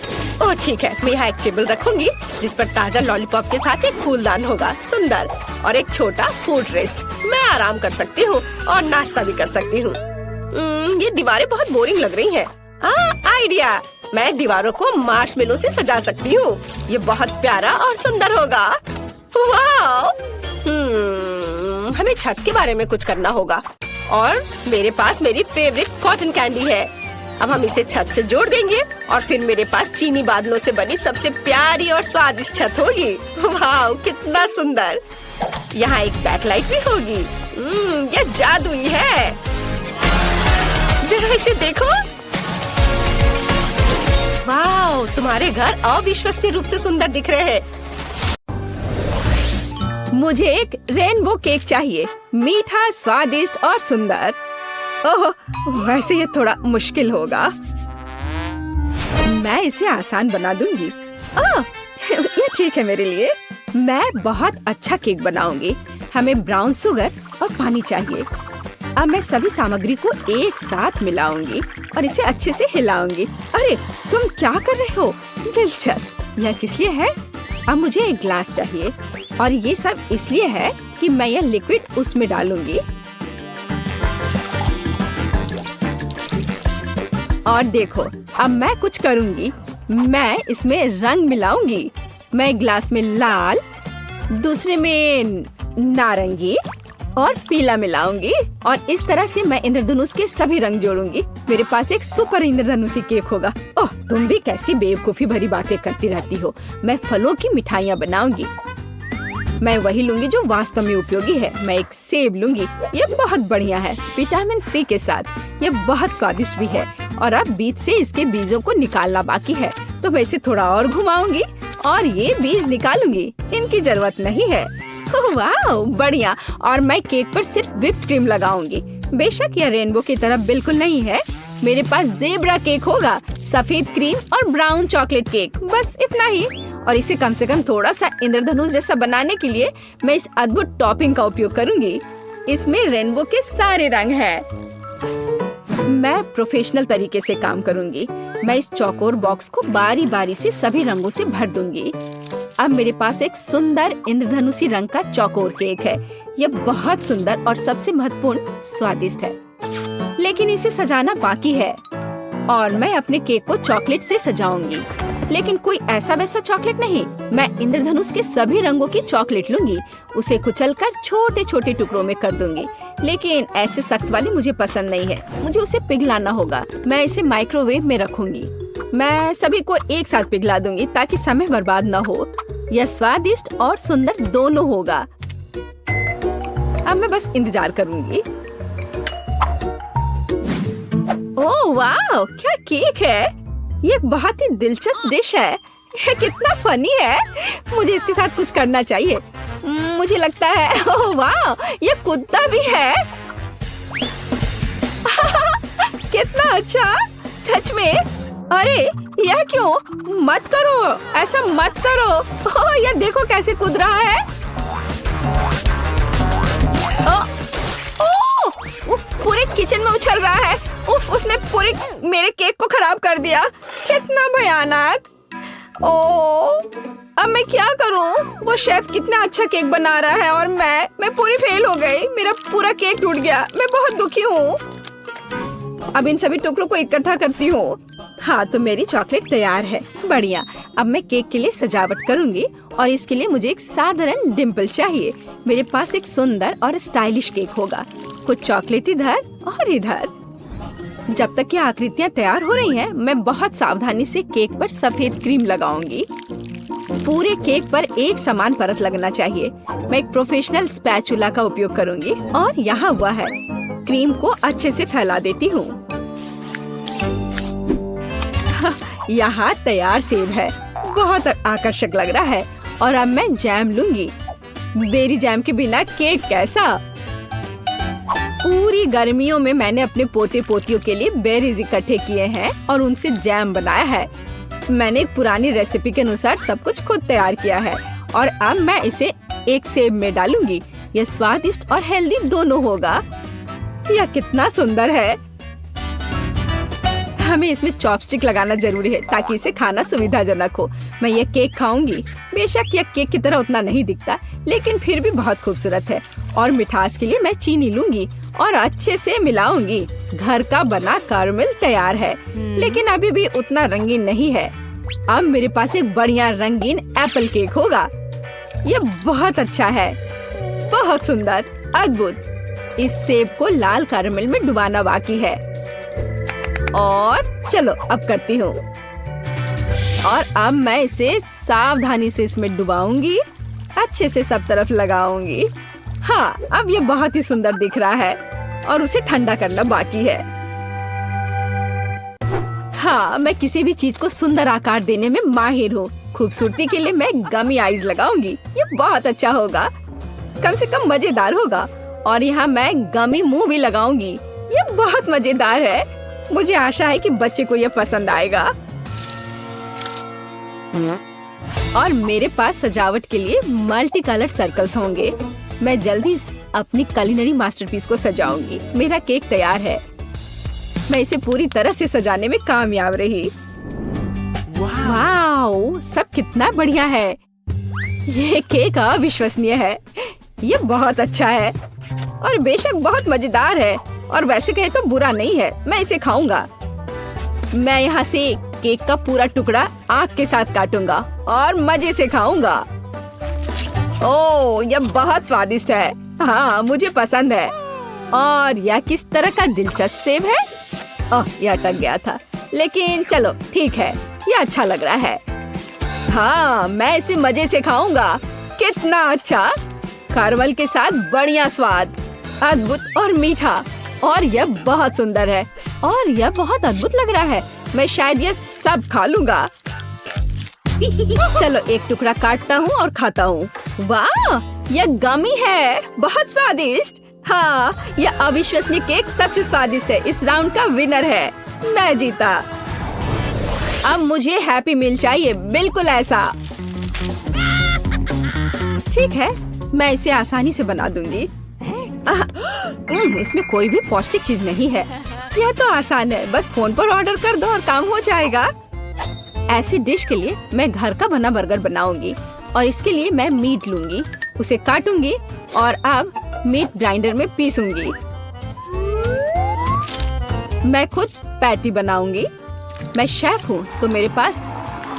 ओह ठीक है, मैं यहाँ एक टेबल रखूंगी जिस पर ताजा लॉलीपॉप के साथ एक फूलदान होगा, सुंदर, और एक छोटा फूड रेस्ट। मैं आराम कर सकती हूँ और नाश्ता भी कर सकती हूँ। ये दीवारें बहुत बोरिंग लग रही हैं। आइडिया, मैं दीवारों को मार्शमेलो से सजा सकती हूँ। ये बहुत प्यारा और सुंदर होगा। वाह! हमें छत के बारे में कुछ करना होगा। और मेरे पास मेरी फेवरेट कॉटन कैंडी है। अब हम इसे छत से जोड़ देंगे और फिर मेरे पास चीनी बादलों से बनी सबसे प्यारी और स्वादिष्ट छत होगी। वाह, कितना सुंदर। यहाँ एक बैकलाइट भी होगी। ये जादुई है। जरा इसे देखो। वाह, तुम्हारे घर अविश्वसनीय रूप से सुंदर दिख रहे हैं। मुझे एक रेनबो केक चाहिए, मीठा, स्वादिष्ट और सुंदर। ओह, वैसे ये थोड़ा मुश्किल होगा। मैं इसे आसान बना दूंगी। ये ठीक है मेरे लिए। मैं बहुत अच्छा केक बनाऊंगी। हमें ब्राउन शुगर और पानी चाहिए। अब मैं सभी सामग्री को एक साथ मिलाऊंगी और इसे अच्छे से हिलाऊंगी। अरे, तुम क्या कर रहे हो? दिलचस्प। यह किस लिए है? अब मुझे एक ग्लास चाहिए और ये सब इसलिए है कि मैं यह लिक्विड उसमें डालूंगी। और देखो, अब मैं कुछ करूंगी। मैं इसमें रंग मिलाऊंगी। मैं ग्लास में लाल, दूसरे में नारंगी और पीला मिलाऊंगी और इस तरह से मैं इंद्रधनुष के सभी रंग जोड़ूंगी। मेरे पास एक सुपर इंद्रधनुषी केक होगा। ओह, तुम भी कैसी बेवकूफी भरी बातें करती रहती हो। मैं फलों की मिठाइयाँ बनाऊंगी। मैं वही लूंगी जो वास्तव में उपयोगी है। मैं एक सेब लूंगी। ये बहुत बढ़िया है, विटामिन सी के साथ। ये बहुत स्वादिष्ट भी है। और अब बीज से इसके बीजों को निकालना बाकी है, तो मैं इसे थोड़ा और घुमाऊंगी और ये बीज निकालूंगी। इनकी जरूरत नहीं है। वाह, बढ़िया। और मैं केक पर सिर्फ व्हिप्ड क्रीम लगाऊंगी। बेशक यह रेनबो की तरह बिल्कुल नहीं है। मेरे पास ज़ेब्रा केक होगा, सफेद क्रीम और ब्राउन चॉकलेट केक, बस इतना ही। और इसे कम से कम थोड़ा सा इंद्रधनुष जैसा बनाने के लिए मैं इस अद्भुत टॉपिंग का उपयोग करूंगी। इसमें रेनबो के सारे रंग हैं। मैं प्रोफेशनल तरीके से काम करूंगी। मैं इस चौकोर बॉक्स को बारी बारी से सभी रंगों से भर दूंगी। अब मेरे पास एक सुंदर इंद्रधनुषी रंग का चौकोर केक है। यह बहुत सुंदर और सबसे महत्वपूर्ण स्वादिष्ट है, लेकिन इसे सजाना बाकी है। और मैं अपने केक को चॉकलेट से सजाऊंगी, लेकिन कोई ऐसा वैसा चॉकलेट नहीं। मैं इंद्रधनुष के सभी रंगों की चॉकलेट लूंगी, उसे कुचलकर छोटे छोटे टुकड़ों में कर दूंगी। लेकिन ऐसे सख्त वाली मुझे पसंद नहीं है, मुझे उसे पिघलाना होगा। मैं इसे माइक्रोवेव में रखूंगी। मैं सभी को एक साथ पिघला दूंगी ताकि समय बर्बाद न हो। यह स्वादिष्ट और सुंदर दोनों होगा। अब मैं बस इंतजार करूंगी। ओह वाह, क्या केक है! ये एक बहुत ही दिलचस्प डिश है। ये कितना फनी है। मुझे इसके साथ कुछ करना चाहिए। मुझे लगता है, ओह वाह, ये कुत्ता भी है। कितना अच्छा, सच में। अरे, यह क्यों? मत करो, ऐसा मत करो। ओह, यह देखो कैसे कूद रहा है। वो पूरे किचन में उछल रहा है। उफ, उसने पूरे मेरे केक को खराब कर दिया। कितना भयानक। ओह, अब मैं क्या करूं? वो शेफ कितना अच्छा केक बना रहा है और मैं पूरी फेल हो गई। मेरा पूरा केक टूट गया। मैं बहुत दुखी हूँ। अब इन सभी टुकड़ों को इकट्ठा करती हूँ। हाँ, तो मेरी चॉकलेट तैयार है। बढ़िया। अब मैं केक के लिए सजावट करूंगी और इसके लिए मुझे एक साधारण डिम्पल चाहिए। मेरे पास एक सुंदर और स्टाइलिश केक होगा। कुछ चॉकलेट इधर और इधर। जब तक ये आकृतियाँ तैयार हो रही हैं, मैं बहुत सावधानी से केक पर सफेद क्रीम लगाऊंगी। पूरे केक पर एक समान परत लगना चाहिए। मैं एक प्रोफेशनल स्पैचुला का उपयोग करूंगी और यहाँ हुआ है। क्रीम को अच्छे से फैला देती हूँ। यहाँ तैयार सेब है, बहुत आकर्षक लग रहा है। और अब मैं जैम लूंगी। बेरी जैम के बिना केक कैसा? पूरी गर्मियों में मैंने अपने पोते पोतियों के लिए बेरीज इकट्ठे किए हैं और उनसे जैम बनाया है। मैंने एक पुरानी रेसिपी के अनुसार सब कुछ खुद तैयार किया है और अब मैं इसे एक सेब में डालूंगी। यह स्वादिष्ट और हेल्दी दोनों होगा। यह कितना सुंदर है। हमें इसमें चॉपस्टिक लगाना जरूरी है ताकि इसे खाना सुविधाजनक हो। मैं यह केक खाऊंगी। बेशक यह केक की तरह उतना नहीं दिखता, लेकिन फिर भी बहुत खूबसूरत है। और मिठास के लिए मैं चीनी लूंगी और अच्छे से मिलाऊंगी। घर का बना कैरमेल तैयार है, लेकिन अभी भी उतना रंगीन नहीं है। अब मेरे पास एक बढ़िया रंगीन एप्पल केक होगा। यह बहुत अच्छा है, बहुत सुंदर, अद्भुत। इस सेब को लाल कैरमेल में डुबाना बाकी है। और चलो अब करती हूँ। और अब मैं इसे सावधानी से इसमें डुबाऊंगी, अच्छे से सब तरफ लगाऊंगी। हाँ, अब ये बहुत ही सुंदर दिख रहा है और उसे ठंडा करना बाकी है। हाँ, मैं किसी भी चीज को सुंदर आकार देने में माहिर हूँ। खूबसूरती के लिए मैं गमी आईज लगाऊंगी। ये बहुत अच्छा होगा, कम से कम मजेदार होगा। और यहाँ मैं गमी मुंह भी लगाऊंगी। ये बहुत मजेदार है। मुझे आशा है कि बच्चे को यह पसंद आएगा। और मेरे पास सजावट के लिए मल्टी कलर्ड सर्कल्स होंगे। मैं जल्दी अपनी कुलिनरी मास्टरपीस को सजाऊंगी। मेरा केक तैयार है। मैं इसे पूरी तरह से सजाने में कामयाब रही। वाओ, सब कितना बढ़िया है। ये केक अविश्वसनीय है। ये बहुत अच्छा है और बेशक बहुत मजेदार है। और वैसे कहे तो बुरा नहीं है। मैं इसे खाऊंगा। मैं यहाँ से केक का पूरा टुकड़ा आग के साथ काटूंगा और मजे से खाऊंगा। ओह, यह बहुत स्वादिष्ट है। हाँ, मुझे पसंद है। और यह किस तरह का दिलचस्प सेब है। ओह, यह अटक गया था, लेकिन चलो ठीक है, यह अच्छा लग रहा है। हाँ, मैं इसे मजे से खाऊंगा। कितना अच्छा, कैरमेल के साथ बढ़िया स्वाद, अद्भुत और मीठा। और यह बहुत सुंदर है और यह बहुत अद्भुत लग रहा है। मैं शायद यह सब खा लूंगा। चलो एक टुकड़ा काटता हूँ और खाता हूँ। वाह, यह गमी है, बहुत स्वादिष्ट। हाँ, यह अविश्वसनीय केक सबसे स्वादिष्ट है। इस राउंड का विनर है। मैं जीता। अब मुझे हैप्पी मील चाहिए, बिल्कुल ऐसा। ठीक है, मैं इसे आसानी से बना दूंगी। इसमें कोई भी पौष्टिक चीज नहीं है। यह तो आसान है, बस फोन पर ऑर्डर कर दो और काम हो जाएगा। ऐसी डिश के लिए मैं घर का बना बर्गर बनाऊंगी और इसके लिए मैं मीट लूंगी, उसे काटूंगी और अब मीट ग्राइंडर में पीसूंगी। मैं खुद पैटी बनाऊंगी। मैं शेफ हूँ तो मेरे पास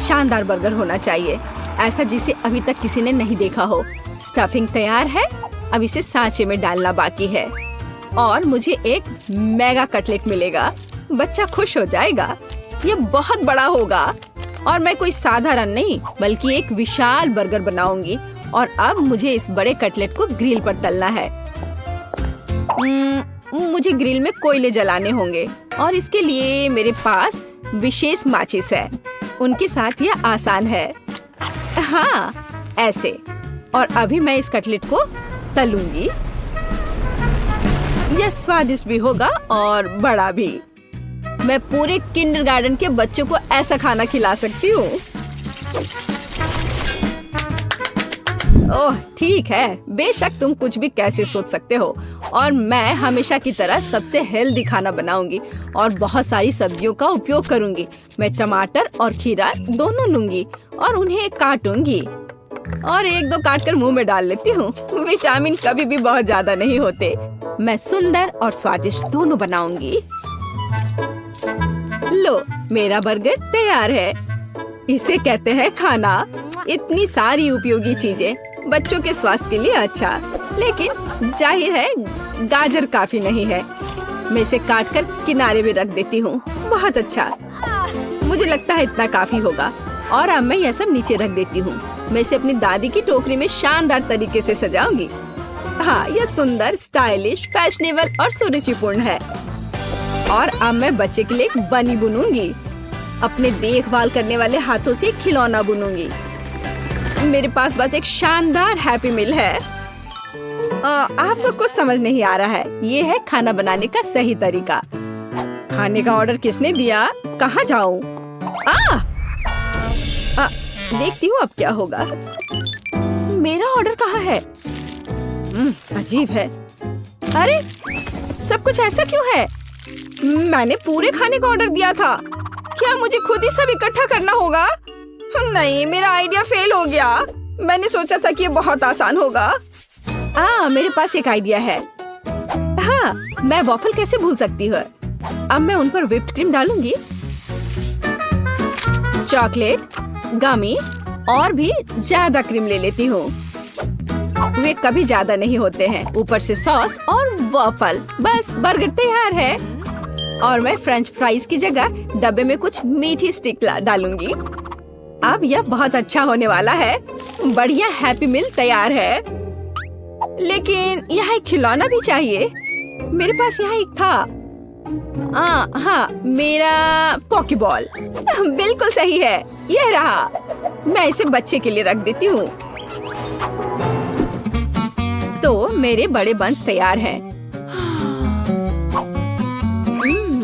शानदार बर्गर होना चाहिए, ऐसा जिसे अभी तक किसी ने नहीं देखा हो। स्टफिंग तैयार है, अब इसे सांचे में डालना बाकी है और मुझे एक मेगा कटलेट मिलेगा। बच्चा खुश हो जाएगा। ये बहुत बड़ा होगा और मैं कोई साधारण नहीं बल्कि एक विशाल बर्गर बनाऊंगी। और अब मुझे इस बड़े कटलेट को ग्रिल पर तलना है। मुझे ग्रिल में कोयले जलाने होंगे और इसके लिए मेरे पास विशेष माचिस है। उनके साथ यह आसान है। हाँ, ऐसे। और अभी मैं इस कटलेट को तलूंगी। यह स्वादिष्ट भी होगा और बड़ा भी। मैं पूरे किंडरगार्टन के बच्चों को ऐसा खाना खिला सकती हूँ। ओह, ठीक है, बेशक तुम कुछ भी कैसे सोच सकते हो। और मैं हमेशा की तरह सबसे हेल्दी खाना बनाऊंगी और बहुत सारी सब्जियों का उपयोग करूंगी। मैं टमाटर और खीरा दोनों लूंगी और उन्हें काटूंगी और एक दो काटकर मुंह में डाल लेती हूँ। विटामिन कभी भी बहुत ज्यादा नहीं होते। मैं सुंदर और स्वादिष्ट दोनों बनाऊंगी। लो, मेरा बर्गर तैयार है। इसे कहते हैं खाना। इतनी सारी उपयोगी चीजें, बच्चों के स्वास्थ्य के लिए अच्छा, लेकिन जाहिर है गाजर काफी नहीं है। मैं इसे काट कर किनारे में रख देती हूँ। बहुत अच्छा, मुझे लगता है इतना काफी होगा। और अब मैं यह सब नीचे रख देती हूँ। मैं इसे अपनी दादी की टोकरी में शानदार तरीके से सजाऊंगी। हाँ, यह सुंदर, स्टाइलिश, फैशनेबल और सुरुचिपूर्ण है। और अब मैं बच्चे के लिए एक बनी बुनूंगी। अपने देखभाल करने वाले हाथों से एक खिलौना बुनूंगी। मेरे पास बस एक शानदार हैप्पी मील है। आपको कुछ समझ नहीं आ रहा है। ये है खाना बनाने का सही तरीका। खाने का ऑर्डर किसने दिया? कहाँ जाऊं? देखती हूँ अब क्या होगा। मेरा ऑर्डर कहाँ है? अजीब है। अरे, सब कुछ ऐसा क्यों है? मैंने पूरे खाने का ऑर्डर दिया था। क्या मुझे खुद ही सब इकट्ठा करना होगा? नहीं, मेरा आइडिया फेल हो गया। मैंने सोचा था कि ये बहुत आसान होगा। मेरे पास एक आइडिया है। हाँ, मैं वॉफल कैसे भूल सकती हूँ। अब मैं उन पर व्हिप्ड क्रीम डालूंगी, चॉकलेट, गमी और भी ज्यादा क्रीम ले लेती हूँ। वे कभी ज्यादा नहीं होते हैं। ऊपर से सॉस और वॉफल, बस बर्गर तैयार है। और मैं फ्रेंच फ्राइज की जगह डब्बे में कुछ मीठी स्टिक डालूंगी। अब यह बहुत अच्छा होने वाला है। बढ़िया हैप्पी मील तैयार है। लेकिन यहाँ एक खिलौना भी चाहिए। मेरे पास यहाँ एक था। हाँ, मेरा पॉकीबॉल। बिल्कुल सही है, यह रहा। मैं इसे बच्चे के लिए रख देती हूँ। तो मेरे बड़े बंस तैयार हैं।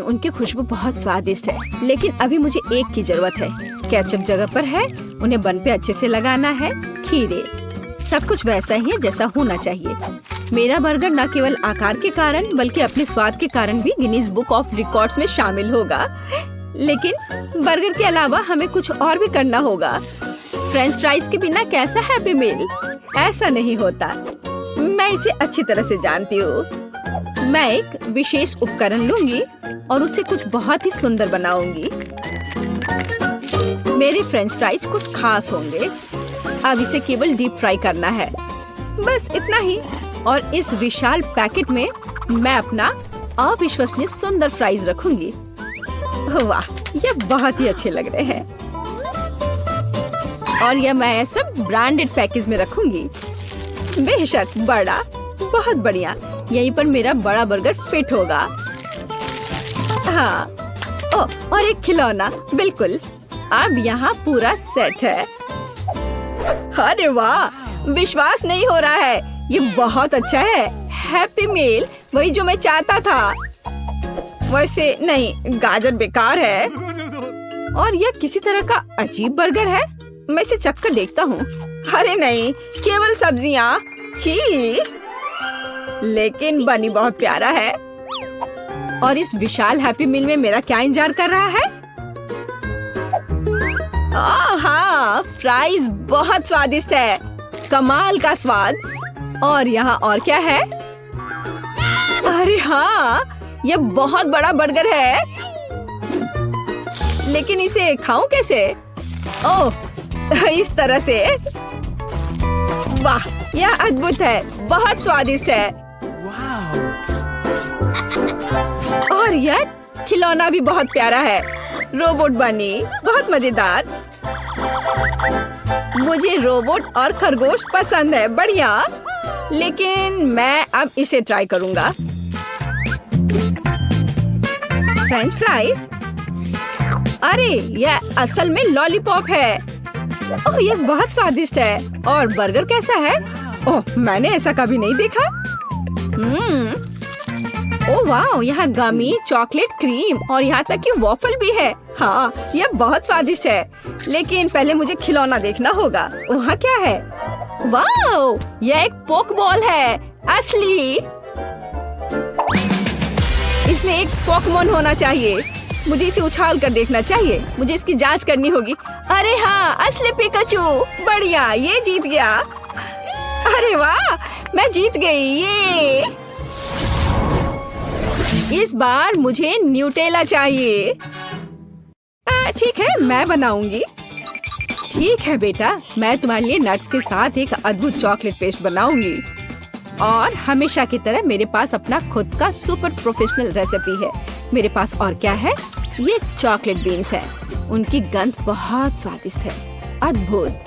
उनकी खुशबू बहुत स्वादिष्ट है। लेकिन अभी मुझे एक की जरूरत है। केचप जगह पर है, उन्हें बन पे अच्छे से लगाना है। खीरे, सब कुछ वैसा ही है जैसा होना चाहिए। मेरा बर्गर न केवल आकार के कारण बल्कि अपने स्वाद के कारण भी गिनीज बुक ऑफ रिकॉर्ड्स में शामिल होगा। लेकिन बर्गर के अलावा हमें कुछ और भी करना होगा। फ्रेंच फ्राइज के बिना कैसा हैप्पी मील? ऐसा नहीं होता। मैं इसे अच्छी तरह से जानती हूँ। मैं एक विशेष उपकरण लूंगी और उसे कुछ बहुत ही सुंदर बनाऊंगी। मेरे फ्रेंच फ्राइज कुछ खास होंगे। अब इसे केवल डीप फ्राई करना है, बस इतना ही। और इस विशाल पैकेट में मैं अपना अविश्वसनीय सुंदर फ्राइज रखूंगी। वाह, ये बहुत ही अच्छे लग रहे हैं। और यह मैं सब ब्रांडेड पैकेज में रखूंगी। बेशक बड़ा, बहुत बढ़िया। यहीं पर मेरा बड़ा बर्गर फिट होगा। हाँ, और एक खिलौना, बिल्कुल। अब यहाँ पूरा सेट है। अरे वाह, विश्वास नहीं हो रहा है। ये बहुत अच्छा है। हैप्पी मील, वही जो मैं चाहता था। वैसे नहीं, गाजर बेकार है। और यह किसी तरह का अजीब बर्गर है। मैं इसे चखकर देखता हूँ। अरे नहीं, केवल सब्जियाँ। छी। लेकिन बनी बहुत प्यारा है। और इस विशाल हैप्पी मील में मेरा क्या इंतजार कर रहा है? हाँ, फ्राइज बहुत स्वादिष्ट है। कमाल का स्वाद। और यहाँ और क्या है? अरे हाँ, यह बहुत बड़ा बर्गर है। लेकिन इसे खाऊं कैसे? ओह, इस तरह से। वाह, यह अद्भुत है, बहुत स्वादिष्ट है। और यह खिलौना भी बहुत प्यारा है। रोबोट बनी, बहुत मजेदार। मुझे रोबोट और खरगोश पसंद है। बढ़िया। लेकिन मैं अब इसे ट्राई करूंगा। French fries. अरे, यह असल में लॉलीपॉप है। ओह, यह बहुत स्वादिष्ट है। और बर्गर कैसा है? ओह, मैंने ऐसा कभी नहीं देखा। ओह वाह, यहाँ गमी, चॉकलेट, क्रीम और यहाँ तक कि वॉफल भी है। हाँ, यह बहुत स्वादिष्ट है। लेकिन पहले मुझे खिलौना देखना होगा। वहाँ क्या है? वाह, यह एक पोक बॉल है, असली। इसमें एक पोकेमॉन होना चाहिए। मुझे इसे उछाल कर देखना चाहिए। मुझे इसकी जांच करनी होगी। अरे हाँ, असली पिकाचू। बढ़िया, ये जीत गया। अरे वाह, मैं जीत गई। ये इस बार मुझे न्यूटेला चाहिए। ठीक है, मैं बनाऊंगी। ठीक है बेटा, मैं तुम्हारे लिए नट्स के साथ एक अद्भुत चॉकलेट पेस्ट बनाऊंगी। और हमेशा की तरह मेरे पास अपना खुद का सुपर प्रोफेशनल रेसिपी है। मेरे पास और क्या है, ये चॉकलेट बीन्स है। उनकी गंध बहुत स्वादिष्ट है, अद्भुत।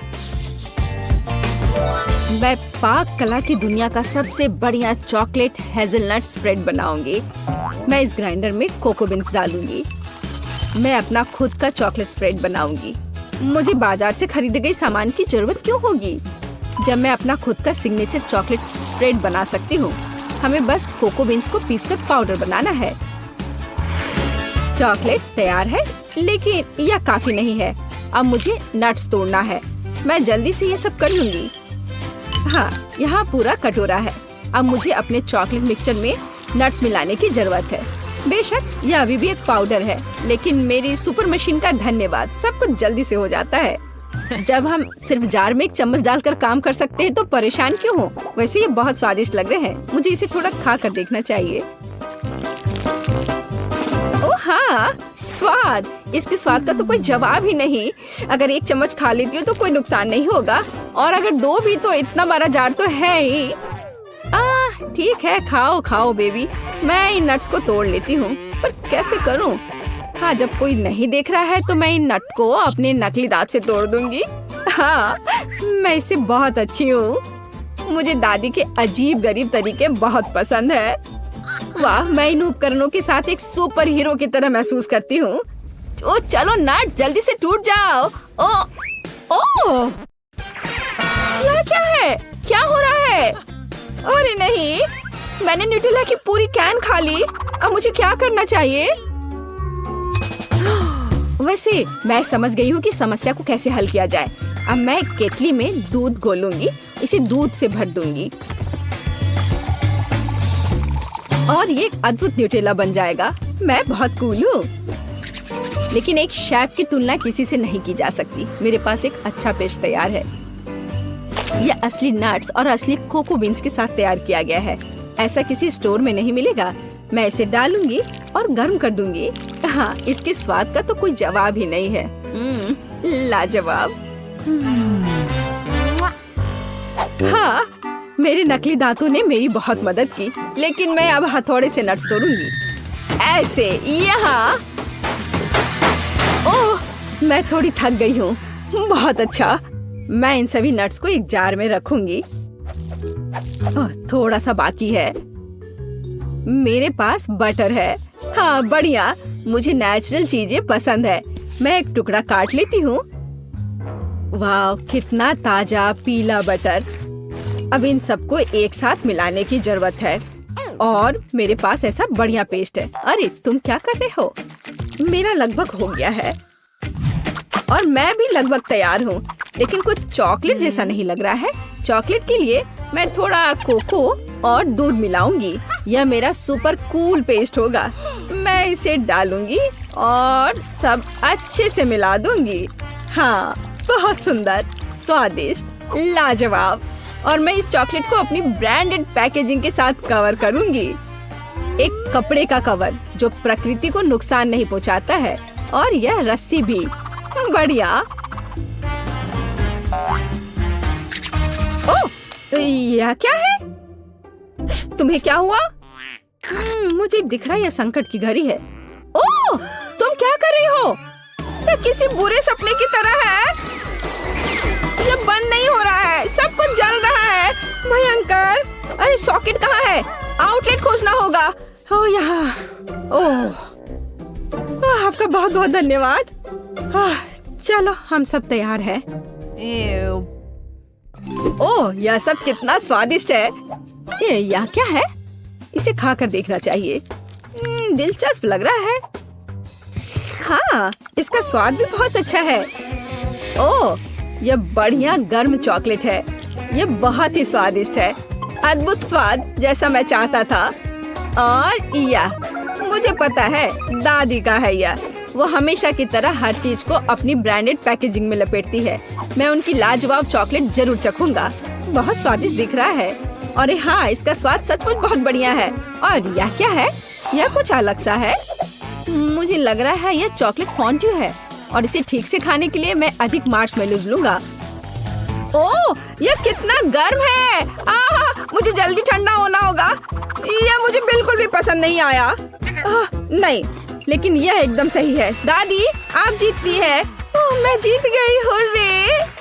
मैं पाक कला की दुनिया का सबसे बढ़िया चॉकलेट हेज़लनट स्प्रेड बनाऊंगी। मैं इस ग्राइंडर में कोको बीन्स डालूंगी। मैं अपना खुद का चॉकलेट स्प्रेड बनाऊंगी। मुझे बाजार से खरीदे गए सामान की जरूरत क्यों होगी जब मैं अपना खुद का सिग्नेचर चॉकलेट स्प्रेड बना सकती हूँ। हमें बस कोको बीन्स को पीसकर पाउडर बनाना है। चॉकलेट तैयार है, लेकिन यह काफी नहीं है। अब मुझे नट्स तोड़ना है। मैं जल्दी से ये सब कर लूंगी। हाँ, यहाँ पूरा कटोरा है। अब मुझे अपने चॉकलेट मिक्सचर में नट्स मिलाने की जरूरत है। बेशक यह अभी भी एक पाउडर है, लेकिन मेरी सुपर मशीन का धन्यवाद, सब कुछ जल्दी से हो जाता है। जब हम सिर्फ जार में एक चम्मच डालकर काम कर सकते हैं तो परेशान क्यों हो। वैसे ये बहुत स्वादिष्ट लग रहे हैं। मुझे इसे थोड़ा खा कर देखना चाहिए। ओह हाँ, स्वाद, इसके स्वाद का तो कोई जवाब ही नहीं। अगर एक चम्मच खा लेती हूँ तो कोई नुकसान नहीं होगा, और अगर 2 भी तो इतना बड़ा जार तो है ही। ठीक है, खाओ खाओ बेबी। मैं इन नट्स को तोड़ लेती हूँ, पर कैसे करूँ? हाँ, जब कोई नहीं देख रहा है तो मैं इन नट को अपने नकली दांत से तोड़ दूंगी। हाँ, मैं इससे बहुत अच्छी हूँ। मुझे दादी के अजीब गरीब तरीके बहुत पसंद है। वाह, मैं इन उपकरणों के साथ एक सुपर हीरो की तरह महसूस करती हूँ। ओ चलो नट, जल्दी से टूट जाओ। ओ, यह क्या है? क्या हो रहा है? अरे नहीं, मैंने न्यूटेला की पूरी कैन खा ली। अब मुझे क्या करना चाहिए? वैसे मैं समझ गई हूँ कि समस्या को कैसे हल किया जाए। अब मैं एक केतली में दूध घोलूंगी, इसे दूध से भर दूंगी और ये एक अद्भुत न्यूटेला बन जाएगा। मैं बहुत कूल हूँ, लेकिन एक शेफ की तुलना किसी से नहीं की जा सकती। मेरे पास एक अच्छा पेस्ट तैयार है। यह असली नट्स और असली कोको बीन्स के साथ तैयार किया गया है। ऐसा किसी स्टोर में नहीं मिलेगा। मैं इसे डालूंगी और गर्म कर दूंगी। हाँ, इसके स्वाद का तो कोई जवाब ही नहीं है। लाजवाब। हाँ, मेरे नकली दांतों ने मेरी बहुत मदद की, लेकिन मैं अब हथौड़े से नट्स तोड़ूंगी। ऐसे यहाँ। ओह, मैं थोड़ी थक गई हूँ। बहुत अच्छा। मैं इन सभी नट्स को एक जार में रखूंगी। थोड़ा सा बाकी है। मेरे पास बटर है। हाँ, बढ़िया। मुझे नेचुरल चीजें पसंद है। मैं एक टुकड़ा काट लेती हूँ। वाह, कितना ताजा पीला बटर। अब इन सबको एक साथ मिलाने की जरूरत है, और मेरे पास ऐसा बढ़िया पेस्ट है। अरे तुम क्या कर रहे हो? मेरा लगभग हो गया है और मैं भी लगभग तैयार हूँ, लेकिन कुछ चॉकलेट जैसा नहीं लग रहा है। चॉकलेट के लिए मैं थोड़ा कोको और दूध मिलाऊंगी। यह मेरा सुपर कूल पेस्ट होगा। मैं इसे डालूंगी और सब अच्छे से मिला दूंगी। हाँ, बहुत सुंदर, स्वादिष्ट, लाजवाब। और मैं इस चॉकलेट को अपनी ब्रांडेड पैकेजिंग के साथ कवर करूंगी। एक कपड़े का कवर जो प्रकृति को नुकसान नहीं पहुंचाता है, और यह रस्सी भी। बढ़िया। ओह, यह क्या है? तुम्हें क्या हुआ? मुझे दिख रहा है यह संकट की घड़ी है। ओह, तुम क्या कर रही हो? यह किसी बुरे सपने की तरह है। यह बंद नहीं हो रहा है, सब कुछ जल रहा है। भयंकर। अरे सॉकेट कहाँ है? आउटलेट खोजना होगा। ओह, यहाँ। ओह, आपका बहुत बहुत धन्यवाद। चलो, हम सब तैयार हैं। ओह, यह सब कितना स्वादिष्ट है। यह क्या है? इसे खाकर देखना चाहिए। दिलचस्प लग रहा है। हाँ, इसका स्वाद भी बहुत अच्छा है। ओह, यह बढ़िया गर्म चॉकलेट है। यह बहुत ही स्वादिष्ट है। अद्भुत स्वाद, जैसा मैं चाहता था। और यह मुझे पता है, दादी का है यह। वो हमेशा की तरह हर चीज को अपनी ब्रांडेड पैकेजिंग में लपेटती है। मैं उनकी लाजवाब चॉकलेट जरूर चखूंगा। बहुत स्वादिष्ट दिख रहा है। और हाँ, इसका स्वाद सचमुच बहुत बढ़िया है। और यह क्या है? यह कुछ अलग सा है। मुझे लग रहा है यह चॉकलेट फॉन्ड्यू है, और इसे ठीक से खाने के लिए मैं अधिक मार्शमेलोज लूंगा। ओह, यह कितना गर्म है। मुझे जल्दी ठंडा होना होगा। यह मुझे बिल्कुल भी पसंद नहीं आया। नहीं, लेकिन यह एकदम सही है। दादी, आप जीतती है। ओह, मैं जीत गई, हुर्रे।